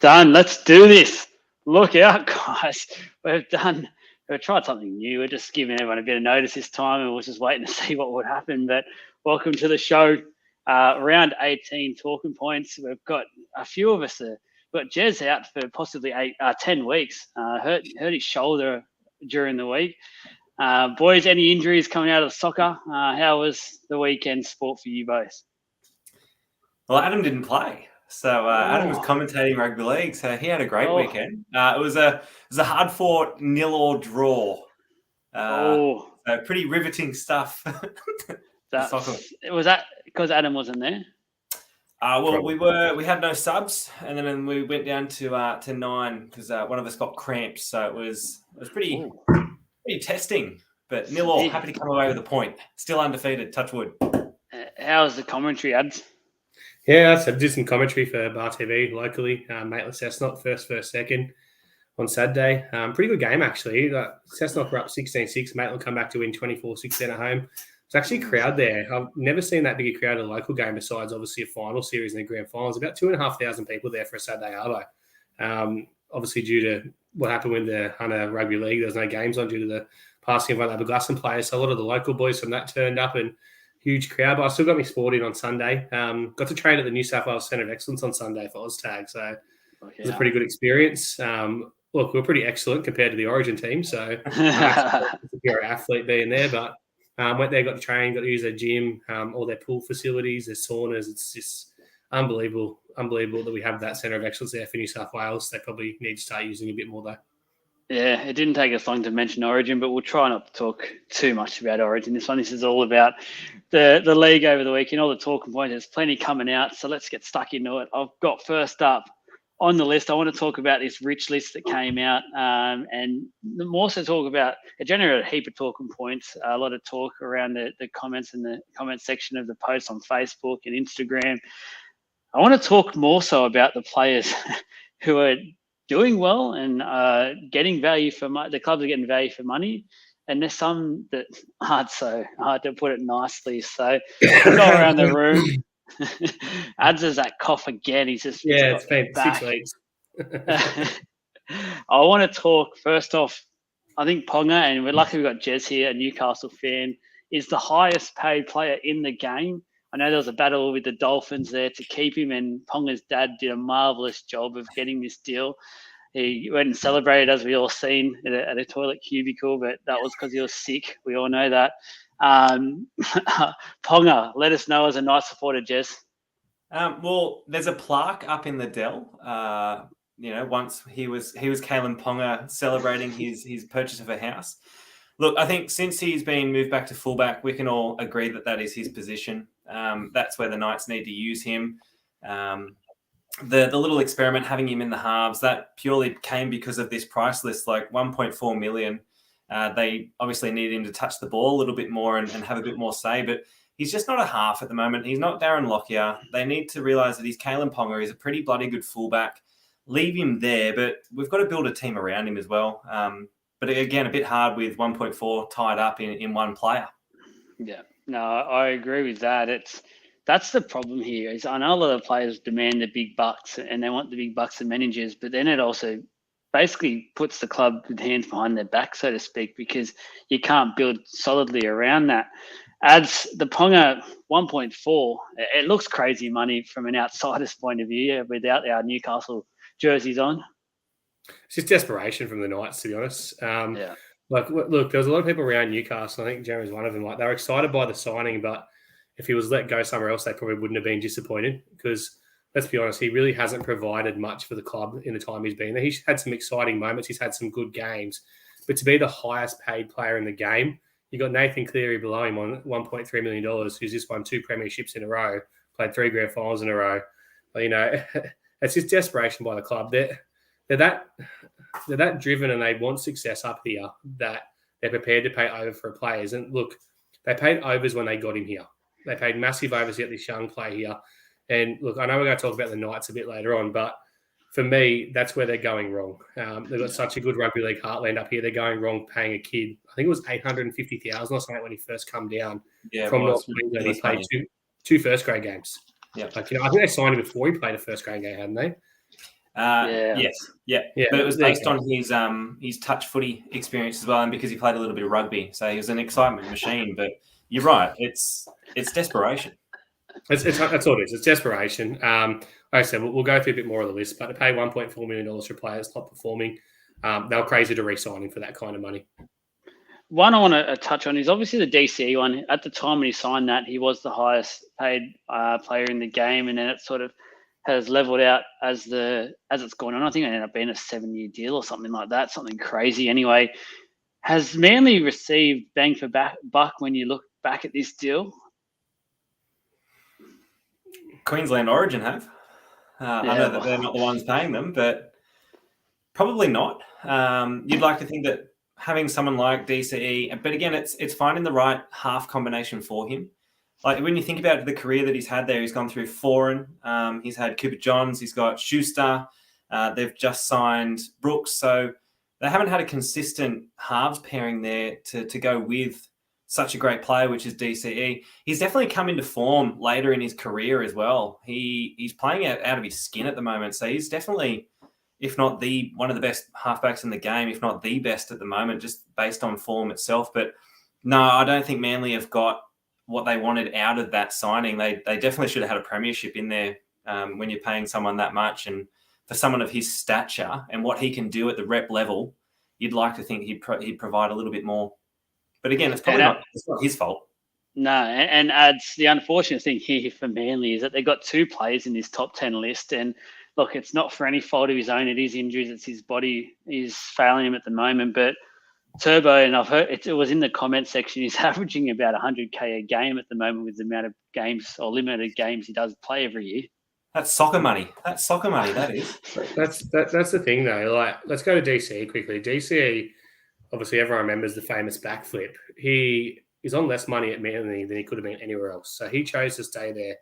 done. Let's do this. Look out, guys. We've tried something new. We're just giving everyone a bit of notice this time, and we're just waiting to see what would happen. But welcome to the show. Round 18 talking points. We've got a few of us. We've got Jez out for possibly 10 weeks. Hurt his shoulder during the week. Boys, any injuries coming out of soccer? How was the weekend sport for you both? Well, Adam didn't play. So Adam was commentating Rugby League, so he had a great weekend. It was a hard-fought 0-0 draw. So pretty riveting stuff. Was that because Adam wasn't there? Well, we had no subs, and then we went down to 9 because one of us got cramps. So it was pretty testing. But 0-0, happy to come away with a point. Still undefeated. Touch wood. How's the commentary, Ads? Yeah, so I did some commentary for Bar TV locally. Mateless Cessnock, first, second on Saturday. Pretty good game, actually. Cessnock were up 16-6. Maitland come back to win 24-16 at home. There's actually a crowd there. I've never seen that big a crowd at a local game besides, obviously, a final series in the grand finals. About 2,500 people there for a Saturday arvo. Obviously, due to what happened with the Hunter Rugby League, there was no games on due to the passing of one of the Glasson players. So a lot of the local boys from that turned up and huge crowd, but I still got me sporting on Sunday. Got to train at the New South Wales Centre of Excellence on Sunday for OzTag, so it was a pretty good experience. Look, we're pretty excellent compared to the Origin team, so you're an athlete being there, but went there, got to train, got to use their gym, all their pool facilities, their saunas. It's just unbelievable that we have that Centre of Excellence there for New South Wales. They probably need to start using a bit more, though. Yeah, it didn't take us long to mention Origin, but we'll try not to talk too much about Origin. This is all about the league over the weekend, all the talking points. There's plenty coming out, so let's get stuck into it. I've got first up on the list, I want to talk about this rich list that came out, and more so talk about, it generated a heap of talking points, a lot of talk around the comments in the comment section of the posts on Facebook and Instagram. I want to talk more so about the players who are doing well and getting value for money. The clubs are getting value for money, and there's some that aren't so hard to put it nicely. So we'll go around the room. Ads is that cough again. He's just it's been 6 weeks. I want to talk first off. I think Ponga, and we're lucky we've got Jez here, a Newcastle fan, is the highest paid player in the game. I know there was a battle with the Dolphins there to keep him, and Ponga's dad did a marvellous job of getting this deal. He went and celebrated, as we all seen, at a toilet cubicle, but that was because he was sick. We all know that. Ponga, let us know as a Knight supporter, Jez. Well, there's a plaque up in the Dell. Once he was Kalen Ponga celebrating his purchase of a house. Look, I think since he's been moved back to fullback, we can all agree that is his position. That's where the Knights need to use him. The little experiment having him in the halves, that purely came because of this price list, like 1.4 million. They obviously need him to touch the ball a little bit more and have a bit more say, but he's just not a half at the moment. He's not Darren Lockyer. They need to realise that he's Kalen Ponga. He's a pretty bloody good fullback. Leave him there, but we've got to build a team around him as well. But again, a bit hard with 1.4 tied up in one player. Yeah, no, I agree with that. That's the problem here. Is I know a lot of players demand the big bucks and they want the big bucks and managers, but then it also basically puts the club with hands behind their back, so to speak, because you can't build solidly around that. Adds the Ponga 1.4, it looks crazy money from an outsider's point of view without our Newcastle jerseys on. It's just desperation from the Knights, to be honest. Look, there was a lot of people around Newcastle. I think Jeremy's one of them. Like, they were excited by the signing, but if he was let go somewhere else, they probably wouldn't have been disappointed because, let's be honest, he really hasn't provided much for the club in the time he's been there. He's had some exciting moments. He's had some good games. But to be the highest paid player in the game, you got Nathan Cleary below him on $1.3 million, who's just won 2 premierships in a row, played 3 grand finals in a row. It's just desperation by the club. They're that driven and they want success up here that they're prepared to pay over for players. And look, they paid overs when they got him here. They paid massive overs to get this young player here. And look, I know we're going to talk about the Knights a bit later on, but for me, that's where they're going wrong. They've got such a good rugby league heartland up here. They're going wrong paying a kid. I think it was $850,000 or something when he first come down from North Queensland. He played two first grade games. Yeah, I think they signed him before he played a first grade game, hadn't they? Yes, yeah, but it was based on his touch footy experience as well, and because he played a little bit of rugby, so he was an excitement machine. But you're right, it's desperation. That's all it is. It's desperation. Like I said, we'll go through a bit more of the list, but to pay $1.4 million for players not performing, they were crazy to re-sign him for that kind of money. One I want to touch on is obviously the DCE one. At the time when he signed that, he was the highest paid player in the game, and then it sort of has leveled out as it's gone on. I think it ended up being a 7-year deal or something like that, something crazy. Anyway, has Manly received bang for buck when you look back at this deal? Queensland Origin have. I know that they're not the ones paying them, but probably not. You'd like to think that having someone like DCE, but again, it's finding the right half combination for him. Like when you think about the career that he's had there, he's gone through Foreign, he's had Cooper Johns, he's got Schuster, they've just signed Brooks, so they haven't had a consistent halves pairing there to go with such a great player, which is DCE. He's definitely come into form later in his career as well. He's playing out of his skin at the moment, so he's definitely, if not one of the best halfbacks in the game, if not the best at the moment, just based on form itself. But no, I don't think Manly have got what they wanted out of that signing. They definitely should have had a premiership in there when you're paying someone that much. And for someone of his stature and what he can do at the rep level, you'd like to think he'd provide a little bit more. But again, it's probably not his fault. No, and adds the unfortunate thing here for Manly is that they've got 2 players in this top 10 list. And look, it's not for any fault of his own. It is injuries. It's his body is failing him at the moment. But Turbo, and I've heard it was in the comment section, he's averaging about 100K a game at the moment with the amount of games or limited games he does play every year. That's soccer money. That is. That's the thing, though. Like, let's go to DCE quickly. DCE, obviously, everyone remembers the famous backflip. He is on less money at Manly than he could have been anywhere else. So he chose to stay there.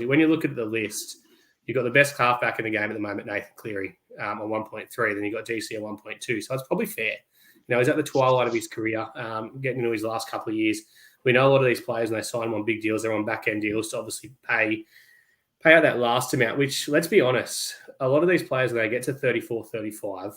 When you look at the list, you've got the best halfback in the game at the moment, Nathan Cleary, on 1.3. Then you've got DC at 1.2. So it's probably fair. You know, he's at the twilight of his career, getting into his last couple of years. We know a lot of these players, when they sign on big deals, they're on back-end deals to obviously pay out that last amount, which, let's be honest, a lot of these players, when they get to 34, 35,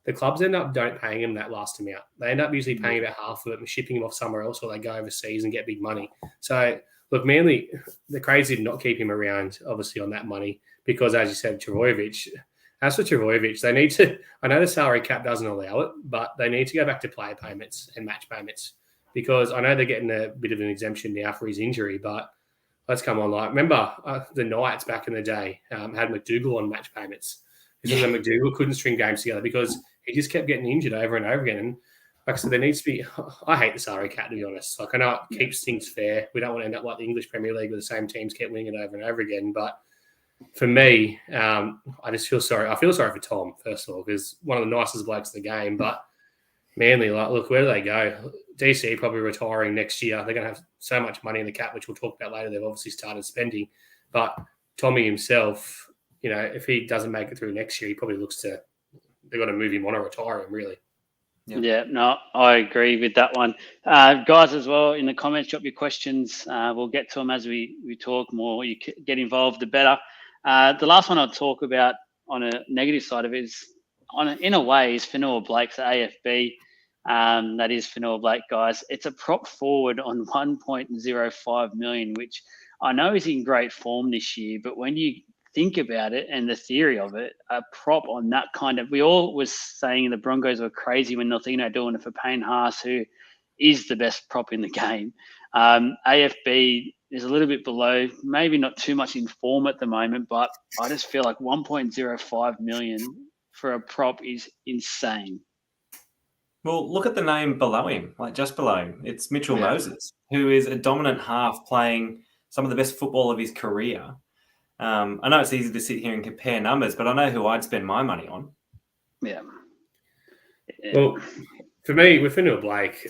the clubs don't paying them that last amount. They end up usually paying about half of it and shipping them off somewhere else, or they go overseas and get big money. So, look, Manly, they're crazy to not keep him around, obviously, on that money because, as you said, as for Trbojevic, they need to – I know the salary cap doesn't allow it, but they need to go back to player payments and match payments because I know they're getting a bit of an exemption now for his injury, but let's come on. Like, remember the Knights back in the day had McDougall on match payments. Because McDougall couldn't string games together because he just kept getting injured over and over again. And like I said, there needs to be – I hate the salary cap, to be honest. Like, I know it keeps things fair. We don't want to end up like the English Premier League where the same teams kept winning it over and over again. But for me, I just feel sorry. I feel sorry for Tom, first of all, because one of the nicest blokes in the game. But Manly, like, look, where do they go? DC probably retiring next year. They're going to have so much money in the cap, which we'll talk about later. They've obviously started spending. But Tommy himself, you know, if he doesn't make it through next year, he probably looks to – they've got to move him on or retire him, really. Yeah, no, I agree with that one. Guys, as well, in the comments, drop your questions. We'll get to them as we talk more. You get involved, the better. The last one I'll talk about on a negative side of it is, in a way, is Fanua Blake's AFB. That is Fanua Blake, guys. It's a prop forward on 1.05 million, which I know is in great form this year, but when you think about it and the theory of it, a prop on that kind of, we all was saying the Broncos were crazy when Notino doing it for Payne Haas, who is the best prop in the game. AFB is a little bit below, maybe not too much in form at the moment, but I just feel like 1.05 million for a prop is insane. Well, look at the name below him, like just below him. It's Mitchell Moses, who is a dominant half playing some of the best football of his career. I know it's easy to sit here and compare numbers, but I know who I'd spend my money on. Yeah. Well, for me, with Fanua Blake,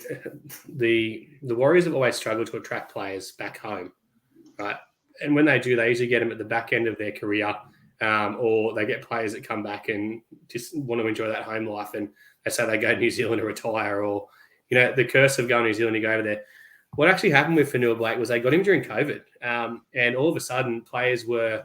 the Warriors have always struggled to attract players back home, right? And when they do, they usually get them at the back end of their career, or they get players that come back and just want to enjoy that home life, and they say they go to New Zealand to retire, or, you know, the curse of going to New Zealand to go over there. What actually happened with Fanua Blake was they got him during COVID, and all of a sudden players were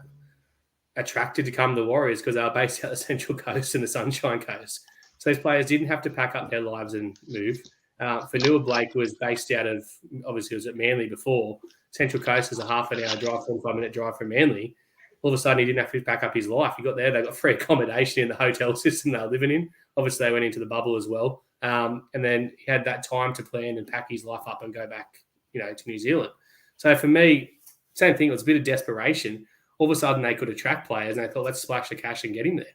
attracted to come to the Warriors because they were based out of the Central Coast and the Sunshine Coast. So these players didn't have to pack up their lives and move. Fanua Blake was based out of, obviously, it was at Manly before. Central Coast is a half an hour drive, 45-minute drive from Manly. All of a sudden, he didn't have to pack up his life. He got there, they got free accommodation in the hotel system they were living in. Obviously, they went into the bubble as well. And then he had that time to plan and pack his life up and go back, to New Zealand. So for me, same thing. It was a bit of desperation. All of a sudden, they could attract players, and they thought, let's splash the cash and get him there.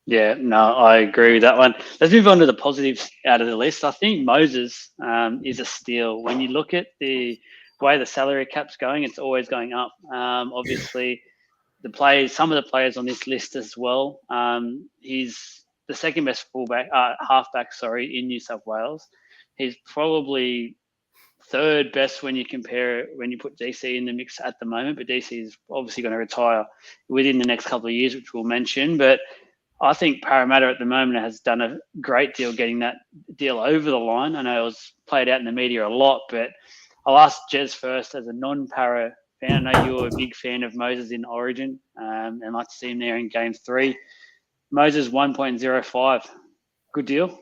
Yeah, no, I agree with that one. Let's move on to the positives out of the list. I think Moses is a steal. When you look at the way the salary cap's going, it's always going up. Obviously, some of the players on this list as well. He's the second best halfback, in New South Wales. He's probably third best when you put DC in the mix at the moment, but DC is obviously going to retire within the next couple of years, which we'll mention. But I think Parramatta at the moment has done a great deal getting that deal over the line. I know it was played out in the media a lot, but I'll ask Jez first as a non-Para fan. I know you're a big fan of Moses in Origin and like to see him there in Game 3. Moses 1.05. Good deal?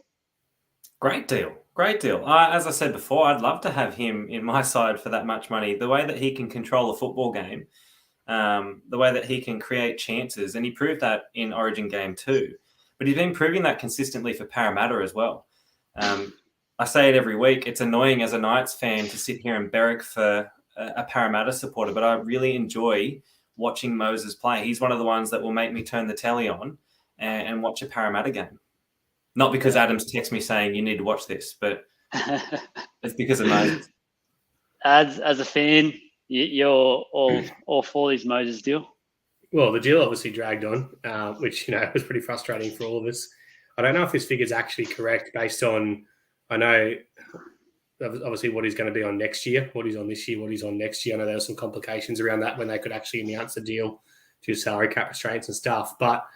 Great deal. Great deal. As I said before, I'd love to have him in my side for that much money. The way that he can control a football game, the way that he can create chances, and he proved that in Origin Game 2. But he's been proving that consistently for Parramatta as well. I say it every week. It's annoying as a Knights fan to sit here and barrack for a Parramatta supporter, but I really enjoy watching Moses play. He's one of the ones that will make me turn the telly on and watch a Parramatta game. Not because Adam's texted me saying you need to watch this, but it's because of Moses. As a fan, you're all for this Moses deal? Well, the deal obviously dragged on, which was pretty frustrating for all of us. I don't know if this figure's actually correct based on, I know obviously what he's going to be on next year, what he's on this year, what he's on next year. I know there were some complications around that when they could actually announce the deal due to salary cap restraints and stuff. But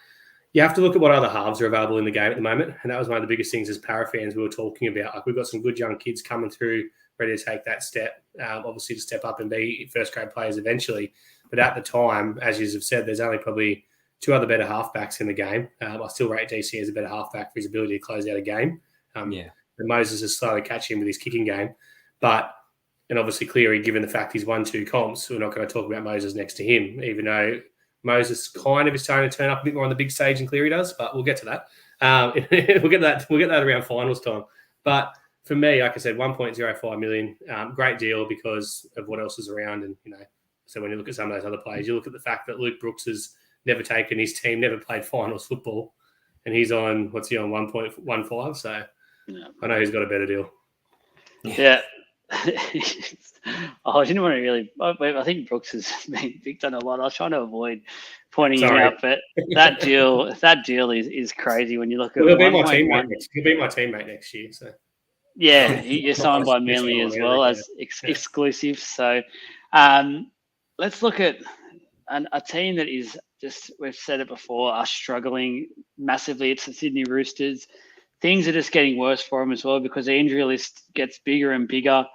you have to look at what other halves are available in the game at the moment. And that was one of the biggest things as Para fans we were talking about. Like, we've got some good young kids coming through, ready to take that step, obviously to step up and be first-grade players eventually. But at the time, as you have said, there's only probably two other better halfbacks in the game. I still rate DC as a better halfback for his ability to close out a game. And Moses is slowly catching him with his kicking game. And obviously Cleary, given the fact he's won 2 comps, we're not going to talk about Moses next to him, even though Moses kind of is starting to turn up a bit more on the big stage than Cleary does, but we'll get to that. We'll get that around finals time. But for me, like I said, 1.05 million, great deal because of what else is around. And, so when you look at some of those other players, you look at the fact that Luke Brooks has never taken his team, never played finals football, and he's on, 1.15? So I know he's got a better deal. Yeah. I didn't want to really. I think Brooks has been picked on a lot. I was trying to avoid pointing him out, but that deal is crazy when you look at. He'll be my teammate next year. So yeah, you're signed by Manly as well as exclusive. So let's look at a team that is just, we've said it before, are struggling massively. It's the Sydney Roosters. Things are just getting worse for them as well because the injury list gets bigger and bigger.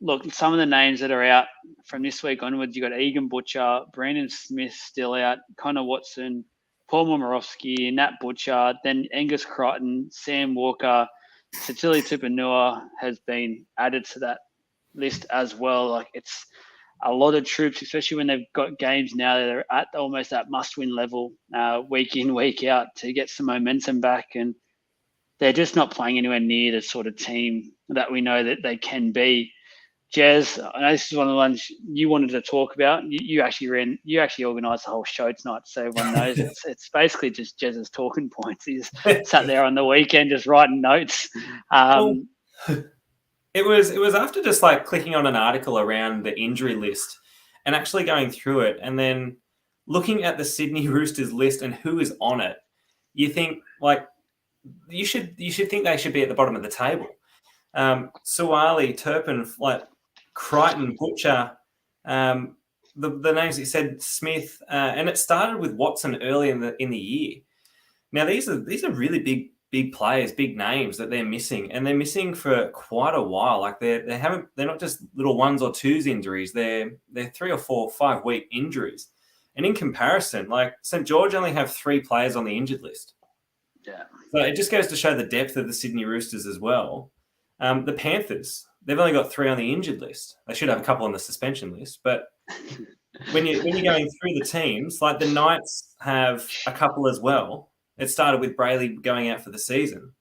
Look, some of the names that are out from this week onwards, you've got Egan Butcher, Brandon Smith still out, Connor Watson, Paul Momorowski, Nat Butcher, then Angus Crichton, Sam Walker, Satili Tupanua has been added to that list as well. Like, it's a lot of troops, especially when they've got games now that are at almost that must-win level week in, week out to get some momentum back. And they're just not playing anywhere near the sort of team that we know that they can be. Jez, I know this is one of the ones you wanted to talk about. You actually organised the whole show tonight, so everyone knows it's basically just Jez's talking points. He's sat there on the weekend just writing notes. It was after just like clicking on an article around the injury list and actually going through it and then looking at the Sydney Roosters list and who is on it. You think like you should think they should be at the bottom of the table. Suwali, Turpin, like Crichton, Butcher, the names that you said, Smith, and it started with Watson early in the year. Now these are really big players, big names that they're missing, and they're missing for quite a while. Like they're not just little 1s or 2s injuries. They're 3 or 4, 5 week injuries, And in comparison, like St. George only have 3 players on the injured list. Yeah. So it just goes to show the depth of the Sydney Roosters as well. The Panthers, they've only got 3 on the injured list. They should have a couple on the suspension list. But when you're going through the teams, like the Knights have a couple as well. It started with Brayley going out for the season.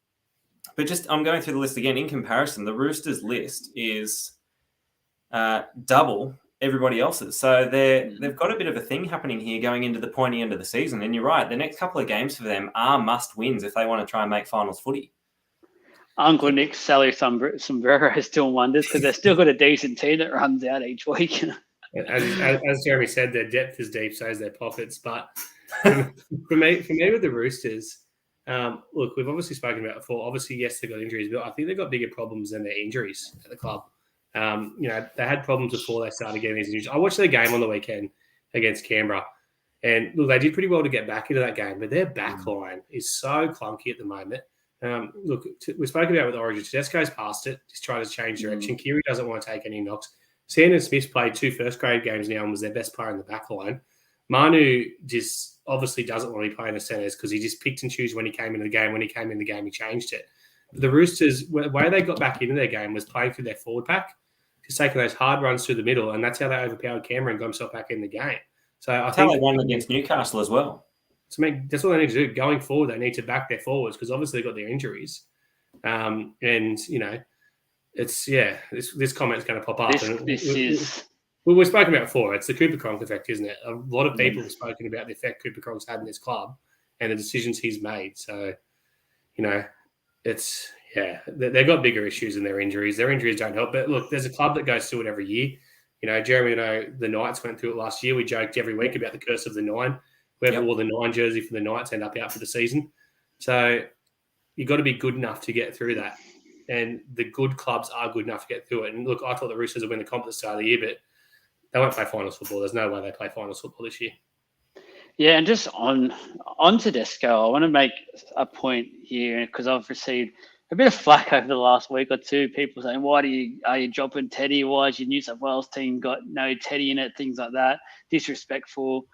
But just I'm going through the list again. In comparison, the Roosters list is double everybody else's. So they've got a bit of a thing happening here going into the pointy end of the season. And you're right, the next couple of games for them are must-wins if they want to try and make finals footy. Uncle Nick's salary sombrero is doing wonders because they've still got a decent team that runs out each week. As Jeremy said, their depth is deep, so is their pockets. But for me with the Roosters, look, we've obviously spoken about it before. Obviously, yes, they've got injuries, but I think they've got bigger problems than their injuries at the club. They had problems before they started getting these injuries. I watched their game on the weekend against Canberra, and look, they did pretty well to get back into that game, but their back line is so clunky at the moment. We spoke about it with Origin. Tedesco's past it. He's trying to change direction. Kiri doesn't want to take any knocks. Sandon Smith's played 2 first-grade games now and was their best player in the back line. Manu just obviously doesn't want to be playing the centres because he just picked and chose when he came into the game. When he came in the game, he changed it. But the Roosters, the way they got back into their game was playing through their forward pack, just taking those hard runs through the middle, and that's how they overpowered Canberra and got himself back in the game. So I think they won against Newcastle as well. So that's what they need to do. Going forward, they need to back their forwards because obviously they've got their injuries. This comment's going to pop up. We've spoken about it before. It's the Cooper Cronk effect, isn't it? A lot of people have spoken about the effect Cooper Cronk's had in this club and the decisions he's made. So, they've got bigger issues than their injuries. Their injuries don't help. But look, there's a club that goes through it every year. Jeremy, the Knights went through it last year. We joked every week about the curse of the 9. Whoever wore the 9 jersey for the Knights end up out for the season. So you've got to be good enough to get through that. And the good clubs are good enough to get through it. And look, I thought the Roosters would win the comp at the start of the year, but they won't play finals football. There's no way they play finals football this year. Yeah, and just on Tedesco, I want to make a point here because I've received a bit of flack over the last week or two. People saying, are you dropping Teddy? Why is your New South Wales team got no Teddy in it? Things like that. Disrespectful.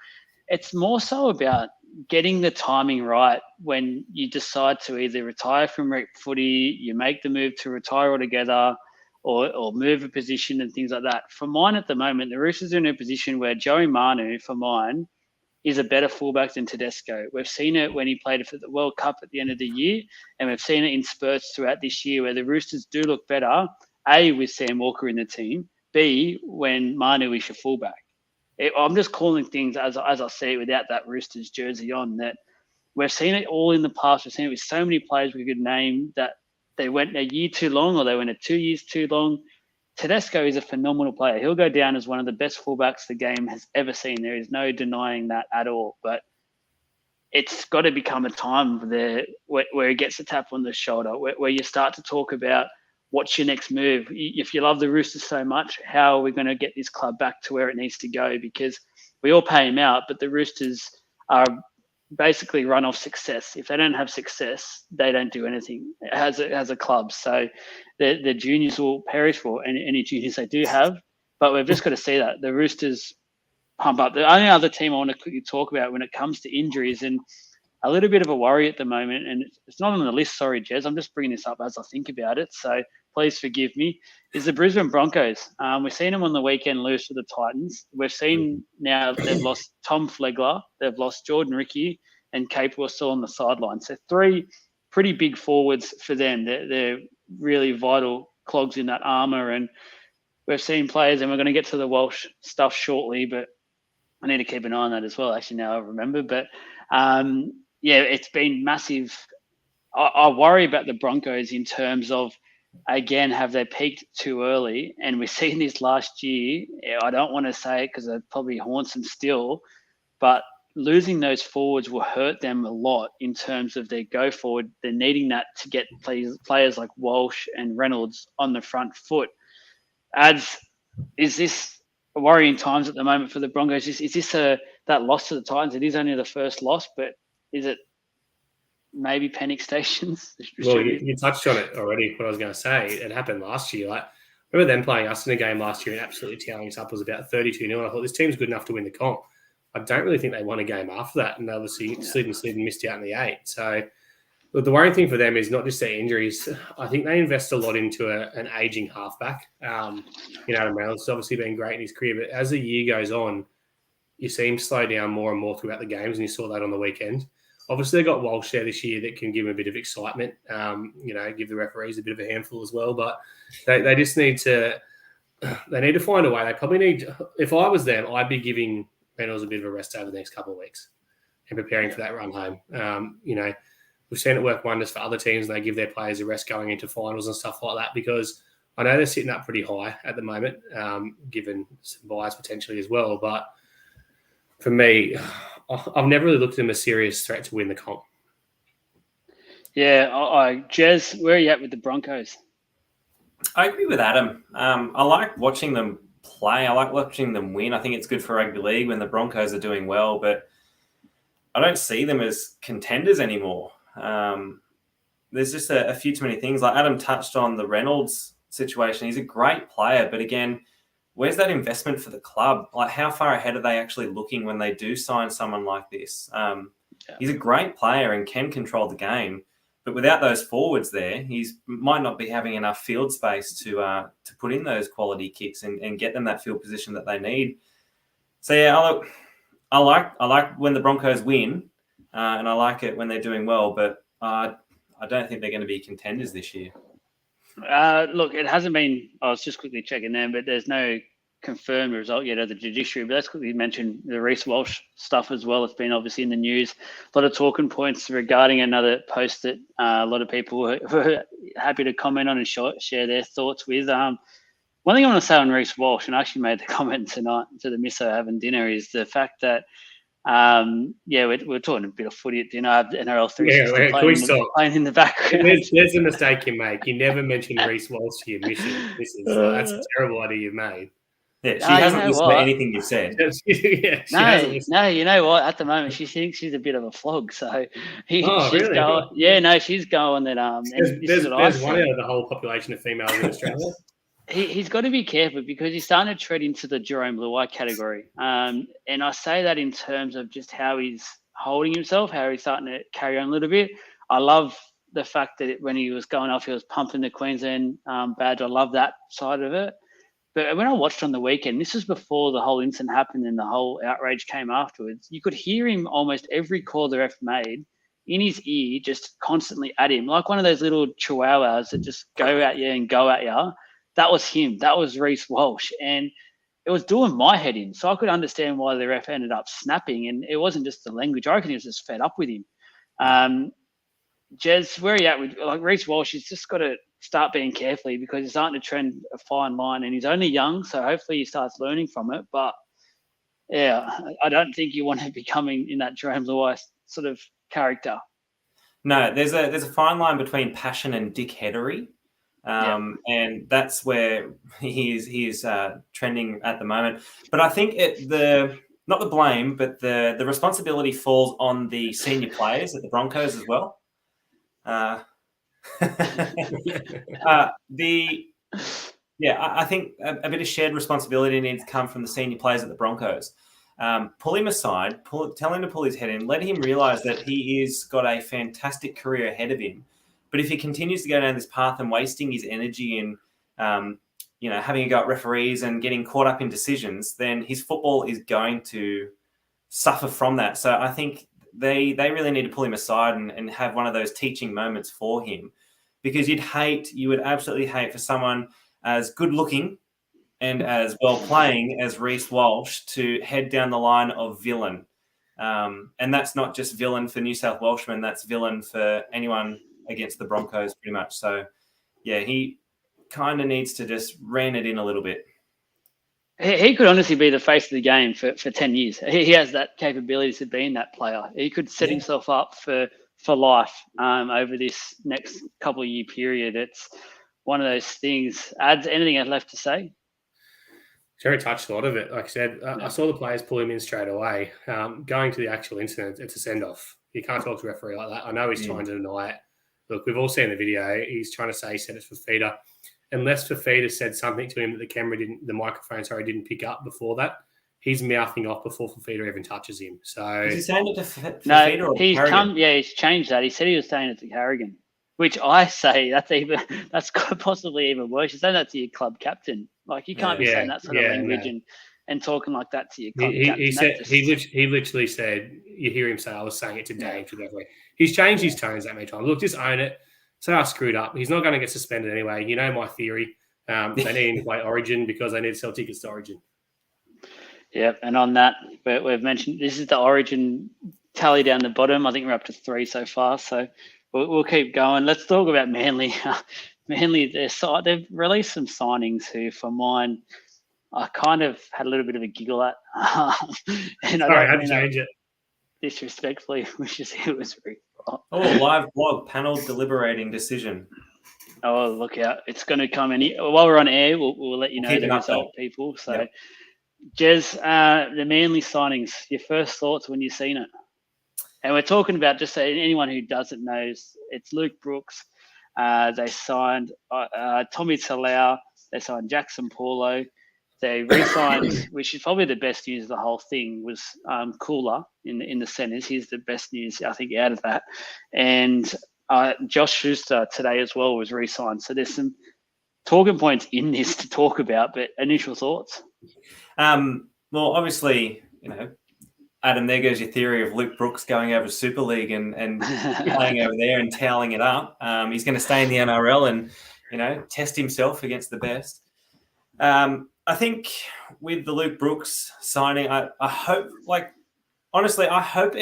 It's more so about getting the timing right when you decide to either retire from rep footy, you make the move to retire altogether, or move a position and things like that. For mine at the moment, the Roosters are in a position where Joey Manu, for mine, is a better fullback than Tedesco. We've seen it when he played for the World Cup at the end of the year, and we've seen it in spurts throughout this year where the Roosters do look better, A, with Sam Walker in the team, B, when Manu is your fullback. I'm just calling things as I see it without that Roosters jersey on, that we've seen it all in the past. We've seen it with so many players we could name that they went a year too long or they went 2 years too long. Tedesco is a phenomenal player. He'll go down as one of the best fullbacks the game has ever seen. There is no denying that at all. But it's got to become a time there where he gets a tap on the shoulder, where you start to talk about what's your next move. If you love the Roosters so much, how are we going to get this club back to where it needs to go? Because we all pay him out, but the Roosters are basically run off success. If they don't have success, they don't do anything as a club. So the juniors will perish for any juniors they do have. But we've just got to see that. The Roosters pump up. The only other team I want to quickly talk about when it comes to injuries, and a little bit of a worry at the moment, and it's not on the list, sorry, Jez, I'm just bringing this up as I think about it, so please forgive me, is the Brisbane Broncos. We've seen them on the weekend lose to the Titans. We've seen now they've lost Tom Flegler, they've lost Jordan Ricky, and Capel are still on the sideline. So 3 pretty big forwards for them. They're really vital clogs in that armour, and we've seen players, and we're going to get to the Walsh stuff shortly, but I need to keep an eye on that as well, actually, now I remember. But, it's been massive. I worry about the Broncos in terms of, again, have they peaked too early? And we've seen this last year. I don't want to say it because it probably haunts them still, but losing those forwards will hurt them a lot in terms of their go forward. They're needing that to get players like Walsh and Reynolds on the front foot. Is this worrying times at the moment for the Broncos? Is this that loss to the Titans? It is only the first loss, but is it maybe panic stations? Well, you touched on it already. What I was going to say, it happened last year. Like, remember them playing us in a game last year and absolutely tearing us up. It was about 32-0. I thought this team's good enough to win the comp. I don't really think they won a game after that, and obviously slid and missed out in the 8. So the worrying thing for them is not just their injuries. I think they invest a lot into an aging halfback. Adam Reynolds has obviously been great in his career, but as the year goes on, you see him slow down more and more throughout the games, and you saw that on the weekend. Obviously, they got Walsh there this year that can give him a bit of excitement, give the referees a bit of a handful as well. But they just need to find a way. They probably need, if I was them, I'd be giving Reynolds a bit of a rest over the next couple of weeks and preparing for that run home. We've seen it work wonders for other teams, and they give their players a rest going into finals and stuff like that, because I know they're sitting up pretty high at the moment, given some buys potentially as well. But for me, I've never really looked at them as a serious threat to win the comp. Yeah, Jez, where are you at with the Broncos? I agree with Adam. I like watching them play. I like watching them win. I think it's good for rugby league when the Broncos are doing well, but I don't see them as contenders anymore. There's just a few too many things. Like Adam touched on the Reynolds situation. He's a great player, but again, where's that investment for the club? Like, how far ahead are they actually looking when they do sign someone like this? He's a great player and can control the game, but without those forwards there, might not be having enough field space to put in those quality kicks and get them that field position that they need. So yeah, I like when the Broncos win, and I like it when they're doing well, but I don't think they're going to be contenders this year. Look, it hasn't been. I was just quickly checking there, but there's no confirmed result yet of the judiciary. But let's quickly mention the Reece Walsh stuff as well. It's been obviously in the news. A lot of talking points regarding another post that a lot of people were happy to comment on and share their thoughts with. One thing I want to say on Reece Walsh, and I actually made the comment tonight to the misso having dinner, is the fact that we're talking a bit of footy at dinner. I have NRL 360 playing in the background. There's a mistake you make. You never mentioned Reece Walsh to your missus. That's a terrible idea you've made. Yeah, she hasn't listened to anything you've said. No, you know what? At the moment, she thinks she's a bit of a flog. So she's really? going. Yeah, no, she's going that. There's one out of the whole population of females in Australia. He's got to be careful because he's starting to tread into the Jerome LOI category. And I say that in terms of just how he's holding himself, how he's starting to carry on a little bit. I love the fact that when he was going off, he was pumping the Queensland badge. I love that side of it. But when I watched on the weekend, this was before the whole incident happened and the whole outrage came afterwards. You could hear him almost every call the ref made in his ear, just constantly at him, like one of those little chihuahuas that just go at you and go at you. That was him. That was Reece Walsh. And it was doing my head in. So I could understand why the ref ended up snapping. And it wasn't just the language. I reckon he was just fed up with him. Jez, where are you at with Reece Walsh? He's just got to start being careful because he's starting to trend a fine line. And he's only young, so hopefully he starts learning from it. But, yeah, I don't think you want to be coming in that Jerome LOI sort of character. No, there's a fine line between passion and dickheadery. And that's where he is trending at the moment. But I think not the blame, but the responsibility falls on the senior players at the Broncos as well. I think a bit of shared responsibility needs to come from the senior players at the Broncos. Pull him aside, tell him to pull his head in, let him realise that he is got a fantastic career ahead of him. But if he continues to go down this path and wasting his energy in, having a go at referees and getting caught up in decisions, then his football is going to suffer from that. So I think they really need to pull him aside and have one of those teaching moments for him, because you would absolutely hate for someone as good looking and as well playing as Reece Walsh to head down the line of villain. And that's not just villain for New South Welshmen, that's villain for anyone against the Broncos pretty much. So, yeah, he kind of needs to just rein it in a little bit. He could honestly be the face of the game for 10 years. He has that capability to being that player. He could set himself up for life over this next couple of year period. It's one of those things. Ads, anything else left to say? Jerry touched a lot of it. Like I said, I saw the players pull him in straight away. Going to the actual incident, it's a send-off. You can't talk to a referee like that. I know he's trying to deny it. Look, we've all seen the video. He's trying to say he said it's Fafita. Unless Fafita said something to him that the microphone didn't pick up before that, he's mouthing off before Fafita even touches him. So is he saying it to Fafita no, or he's Carrigan? he's changed that. He said he was saying it to Carrigan, which I say that's possibly even worse. You're saying that to your club captain. Like you can't be saying that sort of language and talking like that to your club captain. He said he literally said, you hear him say, I was saying it to Dave. He's changed his tones that many times. Look, just own it. Say I screwed up. He's not going to get suspended anyway. You know my theory. They need to play Origin because they need to sell tickets to Origin. Yeah, and on that, we've mentioned this is the Origin tally down the bottom. I think we're up to 3 so far, so we'll keep going. Let's talk about Manly. Manly, they've released some signings who, for mine, I kind of had a little bit of a giggle at. And Sorry, I had to change it. Disrespectfully, it was very. Live blog panel deliberating decision. Oh, look out! It's going to come while we're on air. We'll let you know the result, people. So. Yep. Jez, the Manly signings, your first thoughts when you've seen it? And we're talking about, just so anyone who doesn't know, it's Luke Brooks. They signed Tommy Talau. They signed Jackson Paulo. They re-signed, which is probably the best news of the whole thing, was Cooler in the centres. He's the best news, I think, out of that. And Josh Schuster today as well was re-signed. So there's some talking points in this to talk about, but initial thoughts? Well, obviously, Adam, there goes your theory of Luke Brooks going over to Super League and playing over there and toweling it up. He's going to stay in the NRL and, test himself against the best. I think with the Luke Brooks signing, I hope, honestly, I hope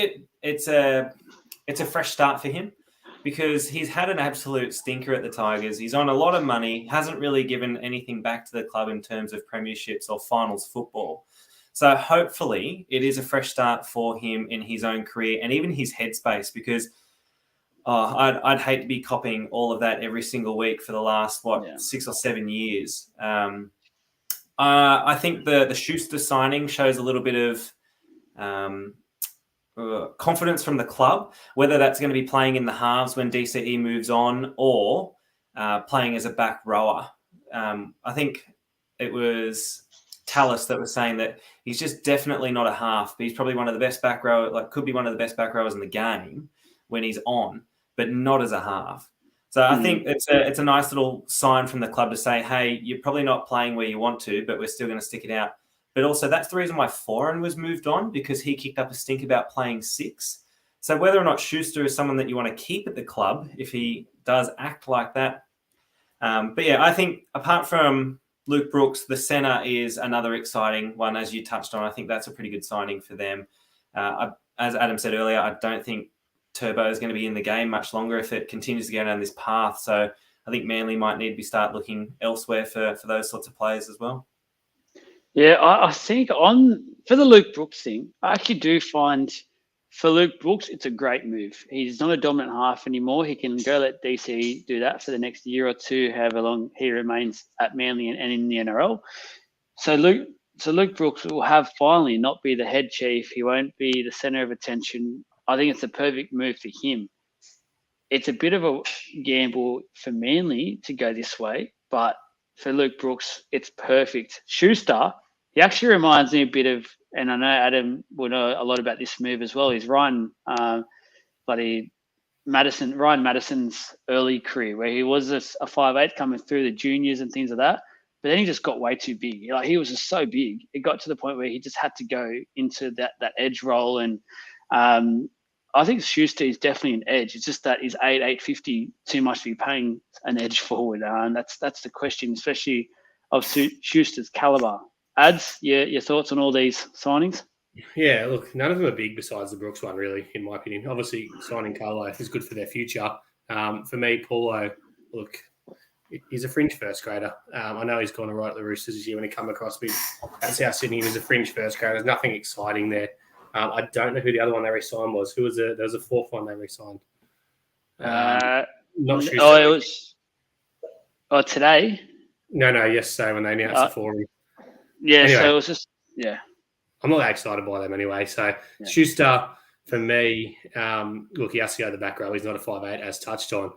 it's a fresh start for him because he's had an absolute stinker at the Tigers. He's on a lot of money, hasn't really given anything back to the club in terms of premierships or finals football. So hopefully it is a fresh start for him in his own career and even his headspace because I'd hate to be copying all of that every single week for the last, 6 or 7 years. I think the Schuster signing shows a little bit of confidence from the club, whether that's going to be playing in the halves when DCE moves on or playing as a back rower. I think it was Tallis that was saying that he's just definitely not a half, but he's probably one of the best back row, could be one of the best back rowers in the game when he's on, but not as a half. So I think it's a nice little sign from the club to say, hey, you're probably not playing where you want to, but we're still going to stick it out. But also that's the reason why Foran was moved on because he kicked up a stink about playing 6. So whether or not Schuster is someone that you want to keep at the club, if he does act like that. But yeah, I think apart from Luke Brooks, the centre is another exciting one, as you touched on. I think that's a pretty good signing for them. As Adam said earlier, I don't think Turbo is going to be in the game much longer if it continues to go down this path. So I think Manly might need to start looking elsewhere for those sorts of players as well. Yeah, I think for the Luke Brooks thing, I actually do find for Luke Brooks, it's a great move. He's not a dominant half anymore. He can go let DC do that for the next year or two, however long he remains at Manly and in the NRL. So Luke Brooks will have finally not be the head chief. He won't be the centre of attention. I think it's a perfect move for him. It's a bit of a gamble for Manly to go this way, but for Luke Brooks, it's perfect. Schuster, he actually reminds me a bit of, and I know Adam will know a lot about this move as well. He's Ryan Madison's early career, where he was a 5'8" coming through the juniors and things like that. But then he just got way too big. He was just so big. It got to the point where he just had to go into that edge role. And I think Schuster is definitely an edge. It's just that he's 8'50", too much to be paying an edge forward. And that's the question, especially of Schuster's caliber. Ads, your thoughts on all these signings? Yeah, look, none of them are big besides the Brooks one, really, in my opinion. Obviously, signing Carlo is good for their future. For me, Paulo, look, he's a fringe first grader. I know he's gone right at the Roosters this year when he come across me at South Sydney. He was a fringe first grader. There's nothing exciting there. I don't know who the other one they re-signed was. Who was there was a fourth one they re-signed. Not Schuster. Oh, it was today? No, yesterday when they announced it for him. Yeah, anyway, so it was just, yeah. I'm not that excited by them anyway. So Schuster, for me, look, he has to go to the back row. He's not a 5'8", as touched on.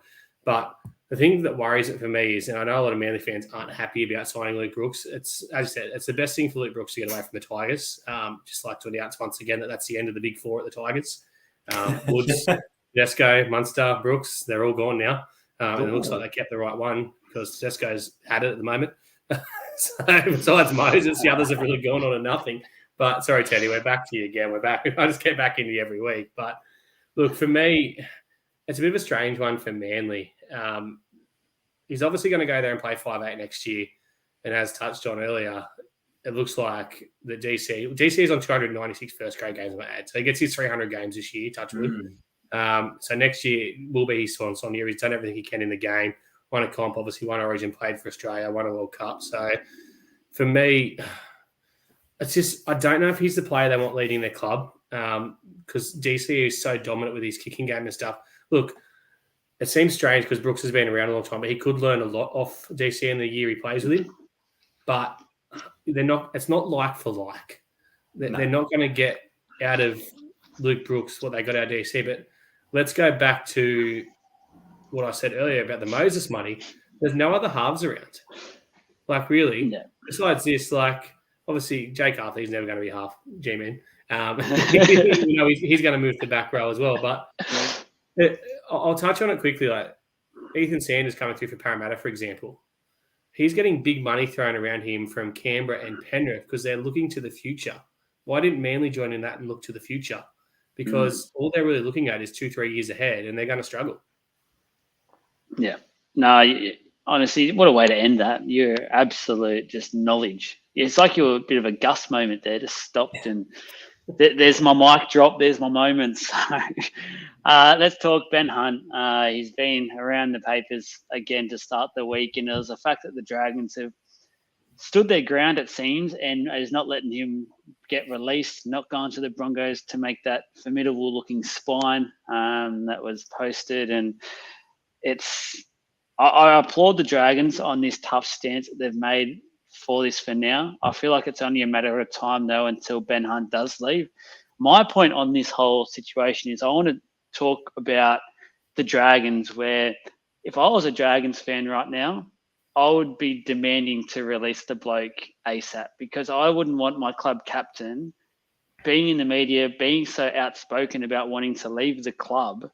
But The thing that worries it for me is, and I know a lot of Manly fans aren't happy about signing Luke Brooks. It's, as I said, it's the best thing for Luke Brooks to get away from the Tigers. Just like to announce once again that that's the end of the big four at the Tigers. Woods, Tedesco, Munster, Brooks, they're all gone now. And it looks like they kept the right one because Tedesco's had it at the moment. So besides Moses, the others have really gone on to nothing. But sorry, Teddy, we're back to you again. We're back. I just get back into you every week. But look, for me, it's a bit of a strange one for Manly. He's obviously going to go there and play 5'8" next year. And as touched on earlier, it looks like the DC is on 296 first grade games, I add. So he gets his 300 games this year, touch wood. So next year will be his swan year. He's done everything he can in the game. Won a comp, obviously won Origin, played for Australia, won a World Cup. So for me, it's just, I don't know if he's the player they want leading their club because DC is so dominant with his kicking game and stuff. Look, it seems strange because Brooks has been around a long time, but he could learn a lot off DC in the year he plays with him. But they're not. It's not like for like. They're not going to get out of Luke Brooks what they got out of DC. But let's go back to what I said earlier about the Moses money. There's no other halves around. Like, really, besides this, like, obviously, Jake Arthur, he's never going to be half G-Man. He's going to move to the back row as well. But I'll touch on it quickly. Like, Ethan Sanders coming through for Parramatta, for example. He's getting big money thrown around him from Canberra and Penrith because they're looking to the future. Why didn't Manly join in that and look to the future? Because all they're really looking at is 2-3 years ahead, and they're going to struggle. Yeah. No, honestly, what a way to end that. You're absolute just knowledge. It's like you're a bit of a Gus moment there, just stopped and there's my mic drop. There's my moment. So let's talk Ben Hunt. He's been around the papers again to start the week, and it was the fact that the Dragons have stood their ground, it seems, and is not letting him get released, not going to the Broncos to make that formidable-looking spine that was posted. And I applaud the Dragons on this tough stance that they've made for this for now. I feel like it's only a matter of time, though, until Ben Hunt does leave. My point on this whole situation is I want to talk about the Dragons, where if I was a Dragons fan right now, I would be demanding to release the bloke ASAP because I wouldn't want my club captain being in the media, being so outspoken about wanting to leave the club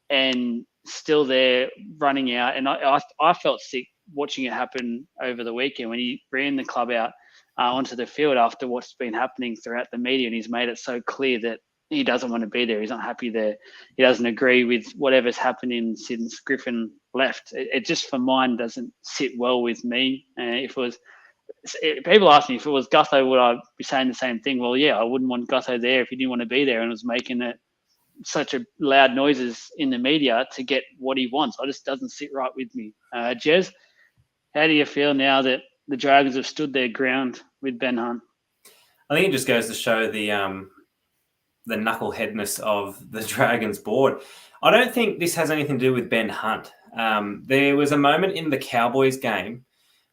and still there running out. And I felt sick watching it happen over the weekend when he ran the club out onto the field after what's been happening throughout the media, and he's made it so clear that he doesn't want to be there. He's not happy there. He doesn't agree with whatever's happening since Griffin left. It just, for mine, doesn't sit well with me. People ask me if it was Gutho, would I be saying the same thing? Well, yeah, I wouldn't want Gutho there if he didn't want to be there and was making it such a loud noises in the media to get what he wants. It just doesn't sit right with me. Jez, how do you feel now that the Dragons have stood their ground with Ben Hunt? I think it just goes to show the knuckleheadness of the Dragons board. I don't think this has anything to do with Ben Hunt. There was a moment in the Cowboys game